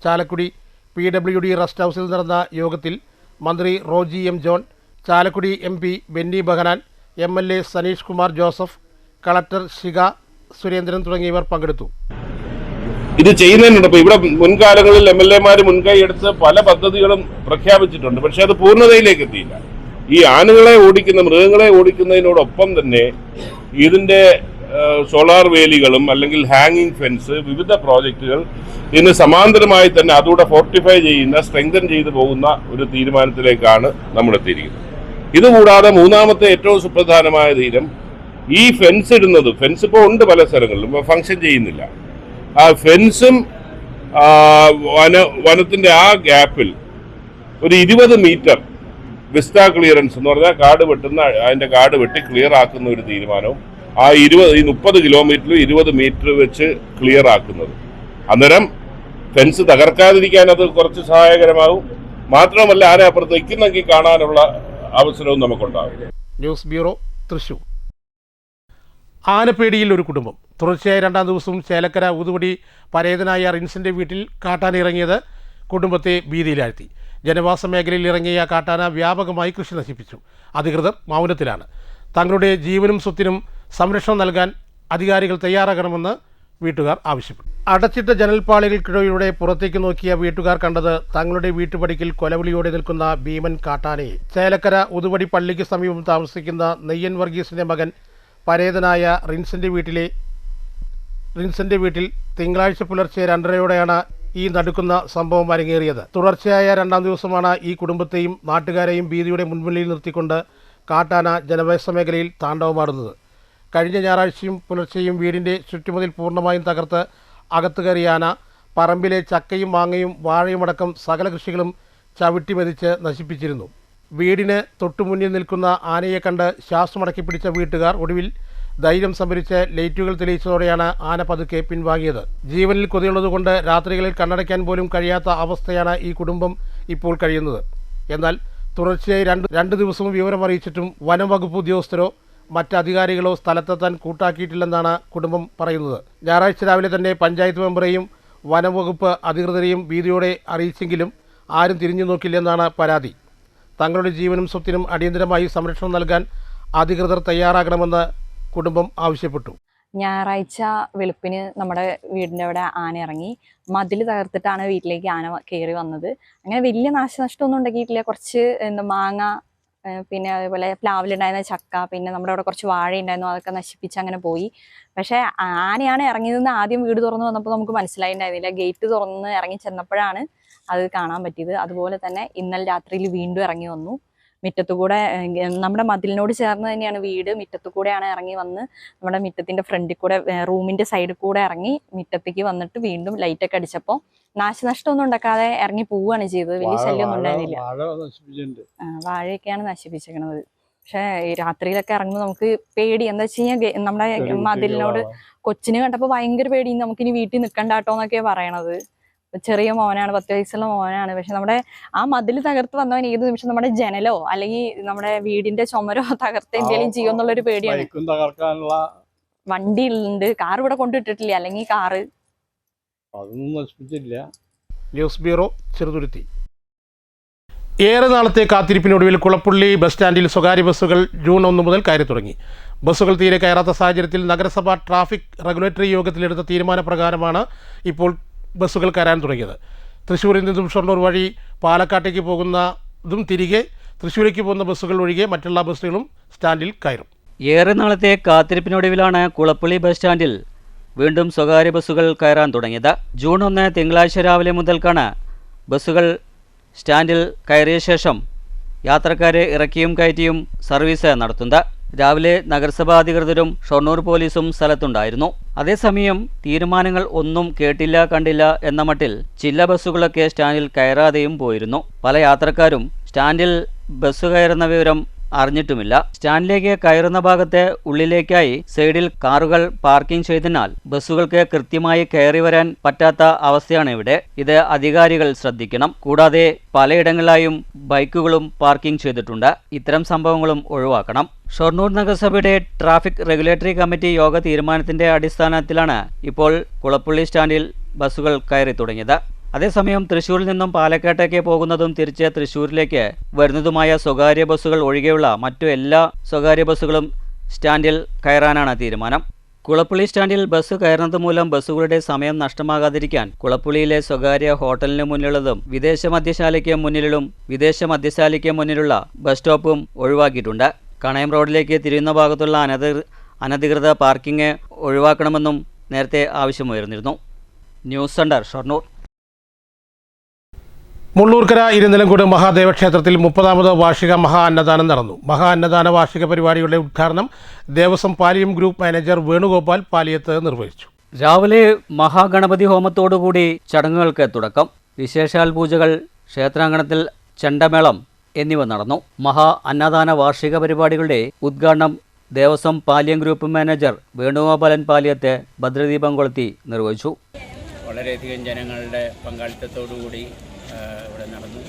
A: ചാലക്കുടി PWD റെസ്റ്റ് ഹൗസിൽ നടന്ന യോഗത്തിൽ മന്ത്രി Roji M. John, Chalakudy MP Benny Behanan, MLA Saneesh Kumar Joseph, collector Shikha Surendran തുടങ്ങിയവർ പങ്കെടുത്തു.
M: ഇത് ചെയ്യുന്നതിനുണ്ട്. ഇപ്പോൾ ഇവിടെ മുൻകാലങ്ങളിൽ MLA-മാർ മുൻകൈയെടുത്ത് പല പദ്ധതികളും പ്രഖ്യാപിച്ചിട്ടുണ്ട്. പക്ഷെ അത് പൂർണ്ണതയിലേക്ക് എത്തിയില്ല. ഈ ആനകളെ ഓടിക്കുന്ന, മൃഗങ്ങളെ ഓടിക്കുന്നതിനോടൊപ്പം തന്നെ ഇതിൻ്റെ സോളാർ വേലികളും അല്ലെങ്കിൽ ഹാങ്ങിങ് ഫെൻസ്, വിവിധ പ്രോജക്റ്റുകൾ ഇതിന് സമാന്തരമായി തന്നെ അതുകൂടെ ഫോർട്ടിഫൈ ചെയ്യുന്ന, സ്ട്രെങ്തൻ ചെയ്തു പോകുന്ന ഒരു തീരുമാനത്തിലേക്കാണ് നമ്മൾ എത്തിയിരിക്കുന്നത്. ഇതുകൂടാതെ മൂന്നാമത്തെ ഏറ്റവും സുപ്രധാനമായ തീരം, ഈ ഫെൻസ് ഇടുന്നത്, ഫെൻസ് ഇപ്പോൾ ഉണ്ട് പല സ്ഥലങ്ങളിലും, ഫങ്ഷൻ ചെയ്യുന്നില്ല. ആ ഫെൻസും വനത്തിൻ്റെ ആ ഗ്യാപ്പിൽ ഒരു 20 മീറ്റർ വിസ്റ്റ ക്ലിയറൻസ് എന്ന് പറഞ്ഞാൽ അതിൻ്റെ കാട് വെട്ടി ക്ലിയർ ആക്കുന്ന ഒരു തീരുമാനവും, ആ 30 കിലോമീറ്ററിൽ 20 മീറ്റർ വെച്ച് ക്ലിയർ ആക്കുന്നത്. അന്നേരം ഫെൻസ് തകർക്കാതിരിക്കാൻ അത് കുറച്ച് സഹായകരമാകും. മാത്രമല്ല ആരെ അപ്പുറത്ത് നിൽക്കുന്നെങ്കിൽ കാണാനുള്ള അവസരവും നമുക്കുണ്ടാകും.
A: News bureau, Thrissur. ആനപ്പേടിയിൽ ഒരു കുടുംബം. തുടർച്ചയായ 2ാം ദിവസവും ചേലക്കര ഊതുവടി പരേതനായ റിൻസിൻ്റെ വീട്ടിൽ കാട്ടാന ഇറങ്ങിയത് കുടുംബത്തെ ഭീതിയിലാഴ്ത്തി. ജനവാസ മേഖലയിൽ ഇറങ്ങിയ കാട്ടാന വ്യാപകമായി കൃഷി നശിപ്പിച്ചു. അധികൃതർ മൗനത്തിലാണ്. തങ്ങളുടെ ജീവനും സ്വത്തിനും സംരക്ഷണം നൽകാൻ അധികാരികൾ തയ്യാറാകണമെന്ന് വീട്ടുകാർ ആവശ്യപ്പെട്ടു. അടച്ചിട്ട ജനൽപ്പാളികൾക്കിടയിലൂടെ പുറത്തേക്ക് നോക്കിയ വീട്ടുകാർ കണ്ടത് തങ്ങളുടെ വീട്ടുപടിക്കൽ കൊലവിളിയോടെ നിൽക്കുന്ന ഭീമൻ കാട്ടാനയെ. ചേലക്കര ഉതുവടി പള്ളിക്ക് സമീപം താമസിക്കുന്ന നെയ്യൻ വർഗീസിൻ്റെ മകൻ പരേതനായ റിൻസിൻ്റെ വീട്ടിൽ തിങ്കളാഴ്ച പുലർച്ചെ 2:30യോടെയാണ് ഈ നടുക്കുന്ന സംഭവം അരങ്ങേറിയത്. തുടർച്ചയായ 2ാം ദിവസമാണ് ഈ കുടുംബത്തെയും നാട്ടുകാരെയും ഭീതിയുടെ മുൻപിൽ നിർത്തിക്കൊണ്ട് കാട്ടാന ജനവാസ മേഖലയിൽ താണ്ഡവമാടുന്നത്. കഴിഞ്ഞ ഞായറാഴ്ചയും പുലർച്ചെയും വീടിൻ്റെ ചുറ്റുമതിൽ പൂർണ്ണമായും തകർത്ത് അകത്ത് കയറിയ ആന പറമ്പിലെ ചക്കയും മാങ്ങയും വാഴയുമടക്കം സകല കൃഷികളും ചവിട്ടി മെതിച്ച് നശിപ്പിച്ചിരുന്നു. വീടിന് തൊട്ടുമുന്നിൽ നിൽക്കുന്ന ആനയെ കണ്ട് ശ്വാസമടക്കി പിടിച്ച വീട്ടുകാർ ഒടുവിൽ ധൈര്യം സംഭരിച്ച് ലൈറ്റുകൾ തെളിയിച്ചതോടെയാണ് ആന പതുക്കെ പിൻവാങ്ങിയത്. ജീവനിൽ കൊതിയുള്ളതുകൊണ്ട് രാത്രികളിൽ കണ്ണടയ്ക്കാൻ പോലും കഴിയാത്ത അവസ്ഥയാണ് ഈ കുടുംബം ഇപ്പോൾ കഴിയുന്നത്. എന്നാൽ തുടർച്ചയായി രണ്ട് ദിവസവും വിവരമറിയിച്ചിട്ടും വനം വകുപ്പ് ഉദ്യോഗസ്ഥരോ മറ്റധികാരികളോ സ്ഥലത്തെത്താൻ കൂട്ടാക്കിയിട്ടില്ലെന്നാണ് കുടുംബം പറയുന്നത്. ഞായറാഴ്ച രാവിലെ തന്നെ പഞ്ചായത്ത് മെമ്പറെയും വനം വകുപ്പ് അധികൃതരെയും ഭീതിയോടെ അറിയിച്ചെങ്കിലും ആരും തിരിഞ്ഞു നോക്കില്ലെന്നാണ് പരാതി. തങ്ങളുടെ ജീവനും സ്വത്തിനും അടിയന്തരമായി സംരക്ഷണം നൽകാൻ അധികൃതർ തയ്യാറാകണമെന്ന് കുടുംബം ആവശ്യപ്പെട്ടു.
N: ഞായറാഴ്ച വെളുപ്പിന് നമ്മുടെ വീടിൻ്റെ അവിടെ ആന ഇറങ്ങി. മതിൽ തകർത്തിട്ടാണ് വീട്ടിലേക്ക് ആന കയറി വന്നത്. അങ്ങനെ വലിയ നാശനഷ്ടമൊന്നും ഉണ്ടാക്കിയിട്ടില്ല. കുറച്ച് മാങ്ങ, പിന്നെ അതേപോലെ പ്ലാവിലുണ്ടായിരുന്ന ചക്ക, പിന്നെ നമ്മുടെ അവിടെ കുറച്ച് വാഴ ഉണ്ടായിരുന്നു, അതൊക്കെ നശിപ്പിച്ച് അങ്ങനെ പോയി. പക്ഷേ ആനയാണ് ഇറങ്ങിയതെന്ന് ആദ്യം വീട് തുറന്ന് വന്നപ്പോൾ നമുക്ക് മനസ്സിലായിട്ടുണ്ടായിരുന്നില്ല. ഗേറ്റ് തുറന്ന് ഇറങ്ങി ചെന്നപ്പോഴാണ് അത് കാണാൻ പറ്റിയത്. അതുപോലെ തന്നെ ഇന്നലെ രാത്രിയിൽ വീണ്ടും ഇറങ്ങി വന്നു. മുറ്റത്തുകൂടെ, നമ്മുടെ മതിലിനോട് ചേർന്ന് തന്നെയാണ് വീട്, മുറ്റത്തുകൂടെയാണ് ഇറങ്ങി വന്ന് നമ്മുടെ മുറ്റത്തിൻ്റെ ഫ്രണ്ടിൽ കൂടെ, റൂമിൻ്റെ സൈഡിൽ കൂടെ ഇറങ്ങി മുറ്റത്തേക്ക് വന്നിട്ട് വീണ്ടും ലൈറ്റൊക്കെ അടിച്ചപ്പോൾ നാശനഷ്ടമൊന്നും ഉണ്ടാക്കാതെ ഇറങ്ങി പോവുകയാണ് ചെയ്തത്. വലിയ ശല്യമൊന്നും ഉണ്ടായിരുന്നില്ല. വാഴയൊക്കെയാണ് നശിപ്പിച്ചിരിക്കുന്നത്. പക്ഷേ രാത്രിയിലൊക്കെ ഇറങ്ങുമ്പോൾ നമുക്ക് പേടി. എന്താ വെച്ച് കഴിഞ്ഞാൽ നമ്മുടെ മതിലിനോട് കൊച്ചിന് കണ്ടപ്പോൾ ഭയങ്കര പേടി. നമുക്കിനി വീട്ടിൽ നിൽക്കണ്ടാട്ടോ എന്നൊക്കെയാണ് പറയണത്. ചെറിയ മോനാണ്, 10 വയസ്സുള്ള മോനാണ്. പക്ഷെ നമ്മുടെ ആ മതിൽ തകർത്ത് വന്നവൻ ഏത് നിമിഷം നമ്മുടെ ജനലോ അല്ലെങ്കിൽ നമ്മുടെ വീടിന്റെ ചുമരോ തകർത്ത് എന്തെങ്കിലും ചെയ്യുമെന്നുള്ളൊരു പേടിയാണ്. വണ്ടി ഉണ്ട്, കാർ ഇവിടെ കൊണ്ടിട്ടിട്ടില്ല, അല്ലെങ്കിൽ കാറ്
O: അതൊന്നും നശിപ്പിച്ചില്ല.
A: News bureau, Cheruthuruthy. ഏറെ നാളത്തെ കാത്തിരിപ്പിനൊടുവിൽ കുളപ്പുള്ളി ബസ് സ്റ്റാൻഡിൽ സ്വകാര്യ ബസ്സുകൾ ജൂൺ 1 മുതൽ കയറി തുടങ്ങി. ബസ്സുകൾ തീരെ കയറാത്ത സാഹചര്യത്തിൽ നഗരസഭ ട്രാഫിക് റെഗുലേറ്ററി യോഗത്തിലെടുത്ത തീരുമാനപ്രകാരമാണ് ഇപ്പോൾ ബസ്സുകൾ കയറാൻ തുടങ്ങിയത്. തൃശ്ശൂരിൽ നിന്നും ഷൊർണൂർ വഴി പാലക്കാട്ടേക്ക് പോകുന്നതും തിരികെ തൃശ്ശൂരേക്ക് പോകുന്ന ബസ്സുകൾ ഒഴികെ മറ്റുള്ള ബസ്സുകളും സ്റ്റാൻഡിൽ കയറും.
D: ഏറെ നാളത്തെ കാത്തിരിപ്പിനൊടുവിലാണ് കുളപ്പുള്ളി ബസ് സ്റ്റാൻഡിൽ വീണ്ടും സ്വകാര്യ ബസ്സുകൾ കയറാൻ തുടങ്ങിയത്. ജൂൺ 1 തിങ്കളാഴ്ച രാവിലെ മുതൽക്കാണ് ബസ്സുകൾ സ്റ്റാൻഡിൽ കയറിയ ശേഷം യാത്രക്കാരെ ഇറക്കിയും കയറ്റിയും സർവീസ് നടത്തുന്നത്. രാവിലെ നഗരസഭാ അധികൃതരും ഷൊർണൂർ പോലീസും സ്ഥലത്തുണ്ടായിരുന്നു. അതേസമയം തീരുമാനങ്ങൾ ഒന്നും കേട്ടില്ല കണ്ടില്ല എന്ന മട്ടിൽ ചില ബസ്സുകളൊക്കെ സ്റ്റാൻഡിൽ കയറാതെയും പോയിരുന്നു. പല യാത്രക്കാരും സ്റ്റാൻഡിൽ ബസ് കയറുന്ന വിവരം അറിഞ്ഞിട്ടുമില്ല. സ്റ്റാൻഡിലേക്ക് കയറുന്ന ഭാഗത്തെ ഉള്ളിലേക്കായി സൈഡിൽ കാറുകൾ പാർക്കിംഗ് ചെയ്തതിനാൽ ബസ്സുകൾക്ക് കൃത്യമായി കയറി വരാൻ പറ്റാത്ത അവസ്ഥയാണ് ഇവിടെ. ഇത് അധികാരികൾ ശ്രദ്ധിക്കണം. കൂടാതെ പലയിടങ്ങളിലായും ബൈക്കുകളും പാർക്കിംഗ് ചെയ്തിട്ടുണ്ട്. ഇത്തരം സംഭവങ്ങളും ഒഴിവാക്കണം. ഷൊർണൂർ നഗരസഭയുടെ ട്രാഫിക് റെഗുലേറ്ററി കമ്മിറ്റി യോഗ തീരുമാനത്തിന്റെ അടിസ്ഥാനത്തിലാണ് ഇപ്പോൾ കുളപ്പുള്ളി സ്റ്റാൻഡിൽ ബസ്സുകൾ കയറി തുടങ്ങിയത്. അതേസമയം തൃശ്ശൂരിൽ നിന്നും പാലക്കാട്ടേക്ക് പോകുന്നതും തിരിച്ച് തൃശ്ശൂരിലേക്ക് വരുന്നതുമായ സ്വകാര്യ ബസ്സുകൾ ഒഴികെയുള്ള മറ്റു എല്ലാ സ്വകാര്യ ബസ്സുകളും സ്റ്റാൻഡിൽ കയറാനാണ് തീരുമാനം. കുളപ്പുള്ളി സ്റ്റാൻഡിൽ ബസ് കയറുന്നത് മൂലം ബസ്സുകളുടെ സമയം നഷ്ടമാകാതിരിക്കാൻ കുളപ്പുള്ളിയിലെ സ്വകാര്യ ഹോട്ടലിന് മുന്നിലുള്ളതും വിദേശ മദ്യശാലയ്ക്ക് മുന്നിലുള്ള ബസ് സ്റ്റോപ്പും ഒഴിവാക്കിയിട്ടുണ്ട്. കണയം റോഡിലേക്ക് തിരിയുന്ന ഭാഗത്തുള്ള അനധികൃത പാർക്കിംഗ് ഒഴിവാക്കണമെന്നും നേരത്തെ ആവശ്യമുയർന്നിരുന്നു. News centre, Shoranur.
A: മുള്ളൂർക്കര ഇരുനിലംകൂട് മഹാദേവ ക്ഷേത്രത്തിൽ 30ാമത് വാർഷിക മഹാ അന്നദാനം നടന്നു. മഹാ അന്നദാന വാർഷിക പരിപാടിയുടെ ഉദ്ഘാടനം ദേവസ്വം പാലിയം ഗ്രൂപ്പ് മാനേജർ വേണുഗോപാൽ പാലിയത്ത് നിർവഹിച്ചു.
D: രാവിലെ മഹാഗണപതി ഹോമത്തോടുകൂടി ചടങ്ങുകൾക്ക് തുടക്കം. വിശേഷാൽ പൂജകൾ, ക്ഷേത്രാങ്കണത്തിൽ ചെണ്ടമേളം എന്നിവ നടന്നു. മഹാ അന്നദാന വാർഷിക പരിപാടികളുടെ ഉദ്ഘാടനം ദേവസ്വം പാലിയം ഗ്രൂപ്പ് മാനേജർ വേണുഗോപാലൻ പാലിയത്തെ ഭദ്രദീപം കൊളുത്തി നിർവഹിച്ചു.
P: വളരെയധികം ജനങ്ങളുടെ പങ്കാളിത്തത്തോടുകൂടി ഇവിടെ നടന്നു.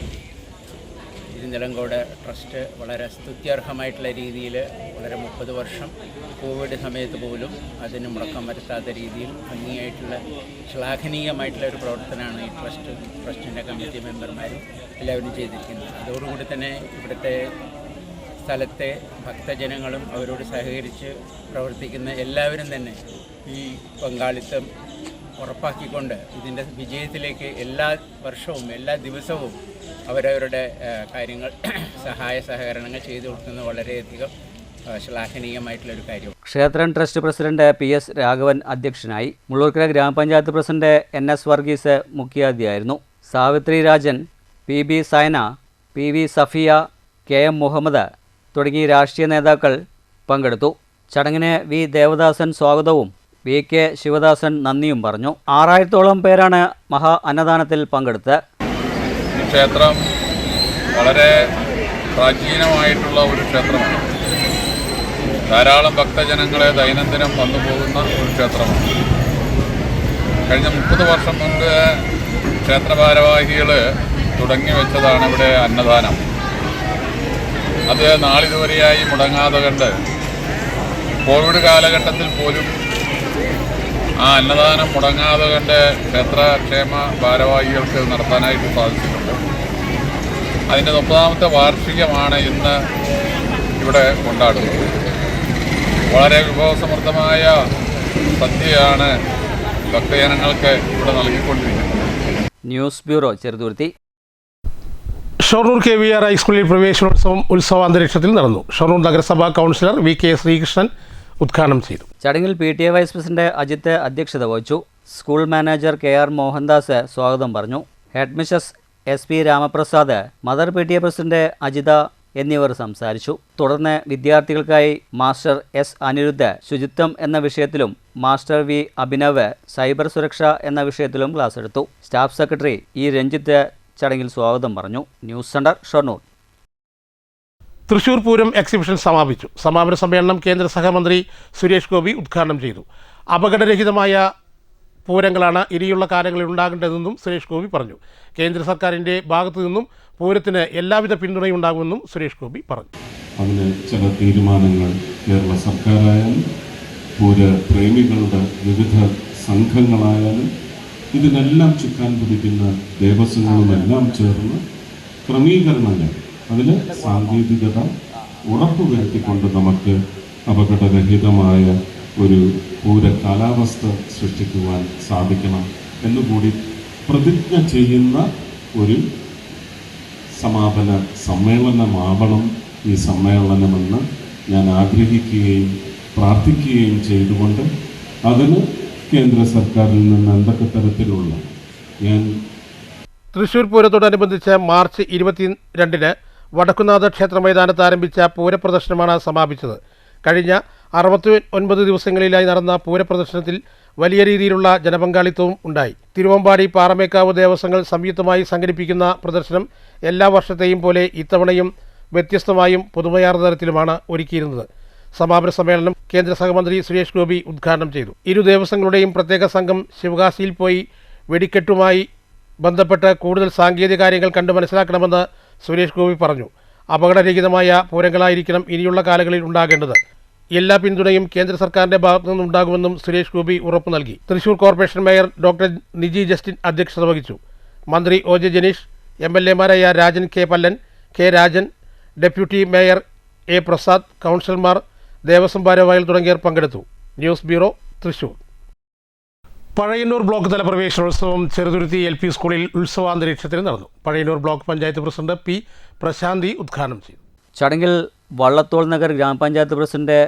P: ഇരുനിലങ്കോട് ട്രസ്റ്റ് വളരെ സ്തുത്യർഹമായിട്ടുള്ള രീതിയിൽ വളരെ 30 വർഷം കോവിഡ് സമയത്ത് പോലും അതിന് മുടക്കം വരുത്താത്ത രീതിയിൽ ഭംഗിയായിട്ടുള്ള ശ്ലാഘനീയമായിട്ടുള്ള ഒരു പ്രവർത്തനമാണ് ഈ ട്രസ്റ്റിൻ്റെ കമ്മിറ്റി മെമ്പർമാരും എല്ലാവരും ചെയ്തിരിക്കുന്നത്. അതോടുകൂടി തന്നെ ഇവിടുത്തെ സ്ഥലത്തെ ഭക്തജനങ്ങളും അവരോട് സഹകരിച്ച് പ്രവർത്തിക്കുന്ന എല്ലാവരും തന്നെ ഈ പങ്കാളിത്തം ഉറപ്പാക്കിക്കൊണ്ട് ഇതിൻ്റെ വിജയത്തിലേക്ക് എല്ലാ വർഷവും എല്ലാ ദിവസവും അവരവരുടെ കാര്യങ്ങൾ സഹായ സഹകരണങ്ങൾ ചെയ്തു കൊടുക്കുന്നത് വളരെയധികം ശ്ലാഘനീയമായിട്ടുള്ളൊരു കാര്യം.
D: ക്ഷേത്രം ട്രസ്റ്റ് പ്രസിഡന്റ് PS രാഘവൻ അധ്യക്ഷനായി. മുള്ളൂർക്കര ഗ്രാമപഞ്ചായത്ത് പ്രസിഡന്റ് NS വർഗീസ് മുഖ്യാതിഥിയായിരുന്നു. Savithri Rajan, PB Saina, PV Safiya, KM Muhammad തുടങ്ങി രാഷ്ട്രീയ നേതാക്കൾ പങ്കെടുത്തു. ചടങ്ങിന് V ദേവദാസൻ സ്വാഗതവും VK ശിവദാസൻ നന്ദിയും പറഞ്ഞു. 6000-ഓളം പേരാണ് മഹാ അന്നദാനത്തിൽ പങ്കെടുത്തത്.
Q: ഈ ക്ഷേത്രം വളരെ പ്രാചീനമായിട്ടുള്ള ഒരു ക്ഷേത്രമാണ്. ധാരാളം ഭക്തജനങ്ങളെ ദൈനംദിനം വന്നു പോകുന്ന ഒരു ക്ഷേത്രമാണ്. കഴിഞ്ഞ 30 വർഷം മുൻപ് ക്ഷേത്ര ഭാരവാഹികൾ തുടങ്ങി വെച്ചതാണ് ഇവിടെ അന്നദാനം. അത് നാളിതുവരെയായി മുടങ്ങാതെ കണ്ട് കോവിഡ് കാലഘട്ടത്തിൽ പോലും ആ അന്നദാനം മുടങ്ങാതെ കണ്ട് ക്ഷേത്രക്ഷേമ ഭാരവാഹികൾക്ക് നടത്താനായിട്ട് സാധിച്ചിട്ടുണ്ട്. അതിൻ്റെ 30ാമത്തെ വാർഷികമാണ് ഇന്ന് ഇവിടെ കൊണ്ടാടുന്നത്. വളരെ വിഭവസമൃദ്ധമായ സദ്യയാണ് ഭക്തജനങ്ങൾക്ക് ഇവിടെ നൽകിക്കൊണ്ടിരിക്കുന്നത്.
D: News bureau, Cheruthuruthy.
A: Shoranur KVR ഹൈസ്കൂളിൽ പ്രവേശനോത്സവം ഉത്സവാന്തരീക്ഷത്തിൽ നടന്നു. ഷൊർണൂർ നഗരസഭാ കൗൺസിലർ VK ശ്രീകൃഷ്ണൻ ഉദ്ഘാടനം ചെയ്തു.
D: ചടങ്ങിൽ PTA വൈസ് പ്രസിഡന്റ് അജിത്ത് അധ്യക്ഷത വഹിച്ചു. സ്കൂൾ മാനേജർ KR മോഹൻദാസ് സ്വാഗതം പറഞ്ഞു. ഹെഡ് മിസ്സസ് SP Ramaprasad, mother PTA president Ajitha എന്നിവർ സംസാരിച്ചു. തുടർന്ന് വിദ്യാർത്ഥികൾക്കായി മാസ്റ്റർ S അനിരുദ്ധ് ശുചിത്വം എന്ന വിഷയത്തിലും മാസ്റ്റർ V അഭിനവ് സൈബർ സുരക്ഷ എന്ന വിഷയത്തിലും ക്ലാസ് എടുത്തു. സ്റ്റാഫ് സെക്രട്ടറി E രഞ്ജിത്ത് ചടങ്ങിൽ സ്വാഗതം പറഞ്ഞു. News centre, Shoranur.
A: Thrissur Pooram exhibition സമാപിച്ചു. സമാപന സമ്മേളനം കേന്ദ്ര സഹമന്ത്രി സുരേഷ് ഗോപി ഉദ്ഘാടനം ചെയ്തു. അപകടരഹിതമായ പൂരങ്ങളാണ് ഇനിയുള്ള കാലങ്ങളിൽ ഉണ്ടാകേണ്ടതെന്നും സുരേഷ് ഗോപി പറഞ്ഞു. കേന്ദ്ര സർക്കാരിൻ്റെ ഭാഗത്തു നിന്നും പൂരത്തിന് എല്ലാവിധ പിന്തുണയും ഉണ്ടാകുമെന്നും സുരേഷ് ഗോപി പറഞ്ഞു.
R: അതിന് ചില തീരുമാനങ്ങൾ കേരള സർക്കാരായാലും പൂരപ്രേമികളുടെ വിവിധ സംഘങ്ങളായാലും ഇതിനെല്ലാം ചുക്കാൻ പിടിക്കുന്ന ദേവസ്വങ്ങളുമെല്ലാം ചേർന്ന് ക്രമീകരണങ്ങൾ, അതിൽ സാങ്കേതികത ഉറപ്പുവരുത്തിക്കൊണ്ട് നമുക്ക് അപകടരഹിതമായ ഒരു പൂര കാലാവസ്ഥ സൃഷ്ടിക്കുവാൻ സാധിക്കണം എന്നുകൂടി പ്രതിജ്ഞ ചെയ്യുന്ന ഒരു സമാപന സമ്മേളനമാവണം ഈ സമ്മേളനമെന്ന് ഞാൻ ആഗ്രഹിക്കുകയും പ്രാർത്ഥിക്കുകയും ചെയ്തുകൊണ്ട് അതിന് കേന്ദ്ര സർക്കാരിൽ നിന്ന് എന്തൊക്കെ തരത്തിലുള്ള
A: തൃശൂർ പൂരത്തോടനുബന്ധിച്ച് മാർച്ച് 22-ന് വടക്കുന്നാഥ ക്ഷേത്ര മൈതാനത്ത് ആരംഭിച്ച പൂരപ്രദർശനമാണ് സമാപിച്ചത്. കഴിഞ്ഞ 69 ദിവസങ്ങളിലായി നടന്ന പൂരപ്രദർശനത്തിൽ വലിയ രീതിയിലുള്ള ജനപങ്കാളിത്തവും ഉണ്ടായി. തിരുവമ്പാടി, പാറമേക്കാവ് ദേവസ്വങ്ങൾ സംയുക്തമായി സംഘടിപ്പിക്കുന്ന പ്രദർശനം എല്ലാ വർഷത്തെയും പോലെ ഇത്തവണയും വ്യത്യസ്തമായും പുതുമയാർന്ന തരത്തിലുമാണ് ഒരുക്കിയിരുന്നത്. സമാപന സമ്മേളനം കേന്ദ്ര സഹമന്ത്രി സുരേഷ് ഗോപി ഉദ്ഘാടനം ചെയ്തു. ഇരു ദേവസ്വങ്ങളുടെയും പ്രത്യേക സംഘം ശിവകാശിയിൽ പോയി വെടിക്കെട്ടുമായി ബന്ധപ്പെട്ട് കൂടുതൽ സാങ്കേതിക കാര്യങ്ങൾ കണ്ടു മനസ്സിലാക്കണമെന്ന് സുരേഷ് ഗോപി പറഞ്ഞു. അപകടരഹിതമായ പൂരങ്ങളായിരിക്കണം ഇനിയുള്ള കാലങ്ങളിൽ ഉണ്ടാകേണ്ടത്. എല്ലാ പിന്തുണയും കേന്ദ്ര സർക്കാരിൻ്റെ ഭാഗത്തു നിന്നുണ്ടാകുമെന്നും സുരേഷ് ഗോപി ഉറപ്പു നൽകി. Thrissur corporation mayor doctor Niji Justin അധ്യക്ഷത വഹിച്ചു. മന്ത്രി OJ ജനീഷ്, MLA-മാരായ Rajan K. Pallan, K. Rajan, deputy mayor A. Prasad, കൗൺസിലർമാർ, ദേവസ്വം ഭാരവാഹികൾ തുടങ്ങിയവർ പങ്കെടുത്തു. News bureau, Thrissur. Pazhayannur block തല പ്രവേശനോത്സവം ചെറുതുരുത്തി LP സ്കൂളിൽ ഉത്സവാന്തരീക്ഷത്തിൽ നടന്നു. Pazhayannur block panchayat president P. Prasanthi ഉദ്ഘാടനം ചെയ്തു.
D: ചടങ്ങിൽ വള്ളത്തോൾ നഗർ ഗ്രാമപഞ്ചായത്ത് പ്രസിഡന്റ്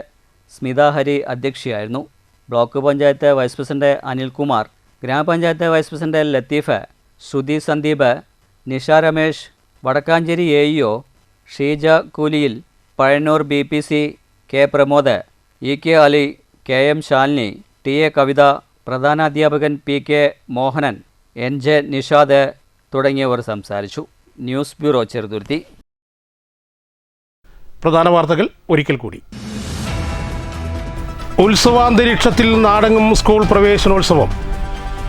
D: സ്മിത ഹരി അധ്യക്ഷയായിരുന്നു. Block panchayat vice president Anilkumar, ഗ്രാമപഞ്ചായത്ത് vice president Latheef, Sruthi Sandeep, Nisha Ramesh, Vadakkanchery AEO Sheeja Kooliyil, Pazhayannur BPC K Pramod, EK Ali, KM Shalini, TA Kavitha, പ്രധാനാധ്യാപകൻ PK മോഹനൻ, NJ നിഷാദ് തുടങ്ങിയവർ സംസാരിച്ചു. News bureau, Cheruthuruthy.
A: പ്രധാന വാർത്തകൾ ഒരിക്കൽ കൂടി. ഉത്സവാന്തരീക്ഷത്തിൽ നാടെങ്ങും സ്കൂൾ പ്രവേശനോത്സവം.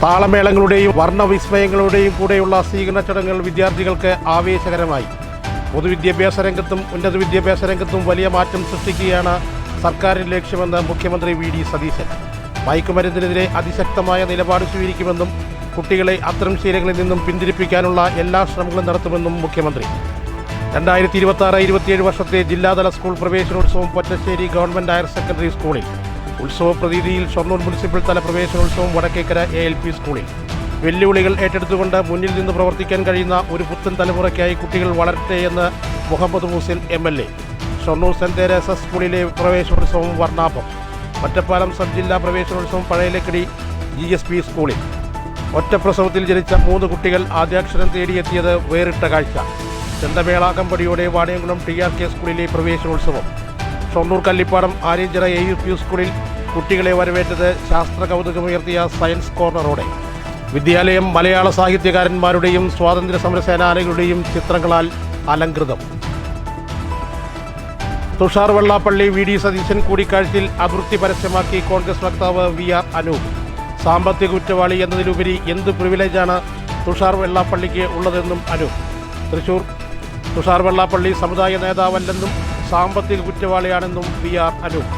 A: താളമേളങ്ങളുടെയും വർണ്ണവിസ്മയങ്ങളുടെയും കൂടെയുള്ള സ്വീകരണ ചടങ്ങുകൾ വിദ്യാർത്ഥികൾക്ക് ആവേശകരമായി. പൊതുവിദ്യാഭ്യാസ രംഗത്തും ഉന്നത വിദ്യാഭ്യാസ രംഗത്തും വലിയ മാറ്റം സൃഷ്ടിക്കുകയാണ് സർക്കാരിൻ്റെ ലക്ഷ്യമെന്ന് മുഖ്യമന്ത്രി VD സതീശൻ. മയക്കുമരുന്നിനെതിരെ അതിശക്തമായ നിലപാട് സ്വീകരിക്കുമെന്നും കുട്ടികളെ അത്തരം ശീലങ്ങളിൽ നിന്നും പിന്തിരിപ്പിക്കാനുള്ള എല്ലാ ശ്രമങ്ങളും നടത്തുമെന്നും മുഖ്യമന്ത്രി. 2026-27 വർഷത്തെ ജില്ലാതല സ്കൂൾ പ്രവേശനോത്സവം പൊറ്റശ്ശേരി ഗവൺമെൻറ് ഹയർ സെക്കൻഡറി സ്കൂളിൽ. ഉത്സവ പ്രതീതിയിൽ ഷൊർണൂർ മുനിസിപ്പൽ തല പ്രവേശനോത്സവം വടക്കേക്കര ALP സ്കൂളിൽ. വെല്ലുവിളികൾ ഏറ്റെടുത്തുകൊണ്ട് മുന്നിൽ നിന്ന് പ്രവർത്തിക്കാൻ കഴിയുന്ന ഒരു പുത്തൻ തലമുറയ്ക്കായി കുട്ടികൾ വളരട്ടെ എന്ന് Muhammad Muhsin MLA. Shoranur saint Teresa's സ്കൂളിലെ പ്രവേശനോത്സവം വർണ്ണാഭം. ഒറ്റപ്പാലം സബ് ജില്ലാ പ്രവേശനോത്സവം പഴയലക്കടി GSP സ്കൂളിൽ. ഒറ്റപ്രസവത്തിൽ ജനിച്ച 3 കുട്ടികൾ ആദ്യാക്ഷരം തേടിയെത്തിയത് വേറിട്ട കാഴ്ച. ചെണ്ടമേള കമ്പടിയോടെ വാണിയംകുളം TRK സ്കൂളിലെ പ്രവേശനോത്സവം. ഷൊർണൂർ കല്ലിപ്പാടം ആര്യഞ്ചിറ AUP സ്കൂളിൽ കുട്ടികളെ വരവേറ്റത് ശാസ്ത്ര കൗതുകമുയർത്തിയ സയൻസ് കോർണറോടെ. വിദ്യാലയം മലയാള സാഹിത്യകാരന്മാരുടെയും സ്വാതന്ത്ര്യ സമര സേനാനികളുടെയും ചിത്രങ്ങളാൽ അലങ്കൃതം. തുഷാർ വെള്ളാപ്പള്ളി VD സതീശൻ കൂടിക്കാഴ്ചയിൽ അതൃപ്തി പരസ്യമാക്കി കോൺഗ്രസ് വക്താവ് VR അനൂപ്. സാമ്പത്തിക കുറ്റവാളി എന്നതിലുപരി എന്ത് പ്രിവിലേജാണ് തുഷാർ വെള്ളാപ്പള്ളിക്ക് ഉള്ളതെന്നും അനൂപ്. തൃശൂർ തുഷാർ വെള്ളാപ്പള്ളി സമുദായ നേതാവല്ലെന്നും സാമ്പത്തിക കുറ്റവാളിയാണെന്നും VR അനൂപ്.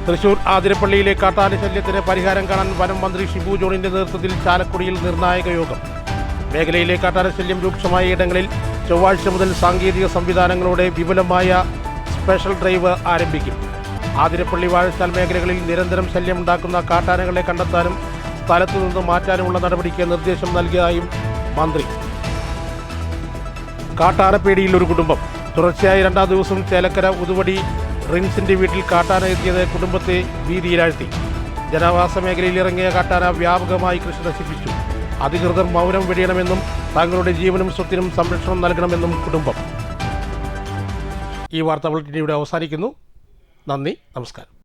A: തൃശൂർ ആതിരപ്പള്ളിയിലെ കാട്ടാന ശല്യത്തിന് പരിഹാരം കാണാൻ വനം മന്ത്രി ഷിബു ജോണിന്റെ നേതൃത്വത്തിൽ ചാലക്കുടിയിൽ നിർണായക യോഗം. മേഖലയിലെ കാട്ടാന ശല്യം രൂക്ഷമായ ഇടങ്ങളിൽ ചൊവ്വാഴ്ച മുതൽ സാങ്കേതിക സംവിധാനങ്ങളോടെ വിപുലമായ സ്പെഷ്യൽ ഡ്രൈവ് ആരംഭിക്കും. ആതിരപ്പള്ളി വാഴച്ചാൽ മേഖലകളിൽ നിരന്തരം ശല്യമുണ്ടാക്കുന്ന കാട്ടാനകളെ കണ്ടെത്താനും സ്ഥലത്തു നിന്ന് മാറ്റാനുമുള്ള നടപടിക്ക് നിർദ്ദേശം നൽകിയതായും മന്ത്രി. കാട്ടാനപ്പേടിയിൽ ഒരു കുടുംബം. തുടർച്ചയായി 2ാം ദിവസം ചേലക്കര ഉതുവടി റിൻസിന്റെ വീട്ടിൽ കാട്ടാന എത്തിയത് കുടുംബത്തെ ഭീതിയിലാഴ്ത്തി. ജനവാസ മേഖലയിൽ ഇറങ്ങിയ കാട്ടാന വ്യാപകമായി കൃഷി നശിപ്പിച്ചു. അധികൃതർ മൗനം വെടിയണമെന്നും തങ്ങളുടെ ജീവനും സ്വത്തിനും സംരക്ഷണം നൽകണമെന്നും കുടുംബം. ഈ വാർത്താ ബുള്ളറ്റിൻ ഇവിടെ അവസാനിക്കുന്നു. നന്ദി, നമസ്കാരം.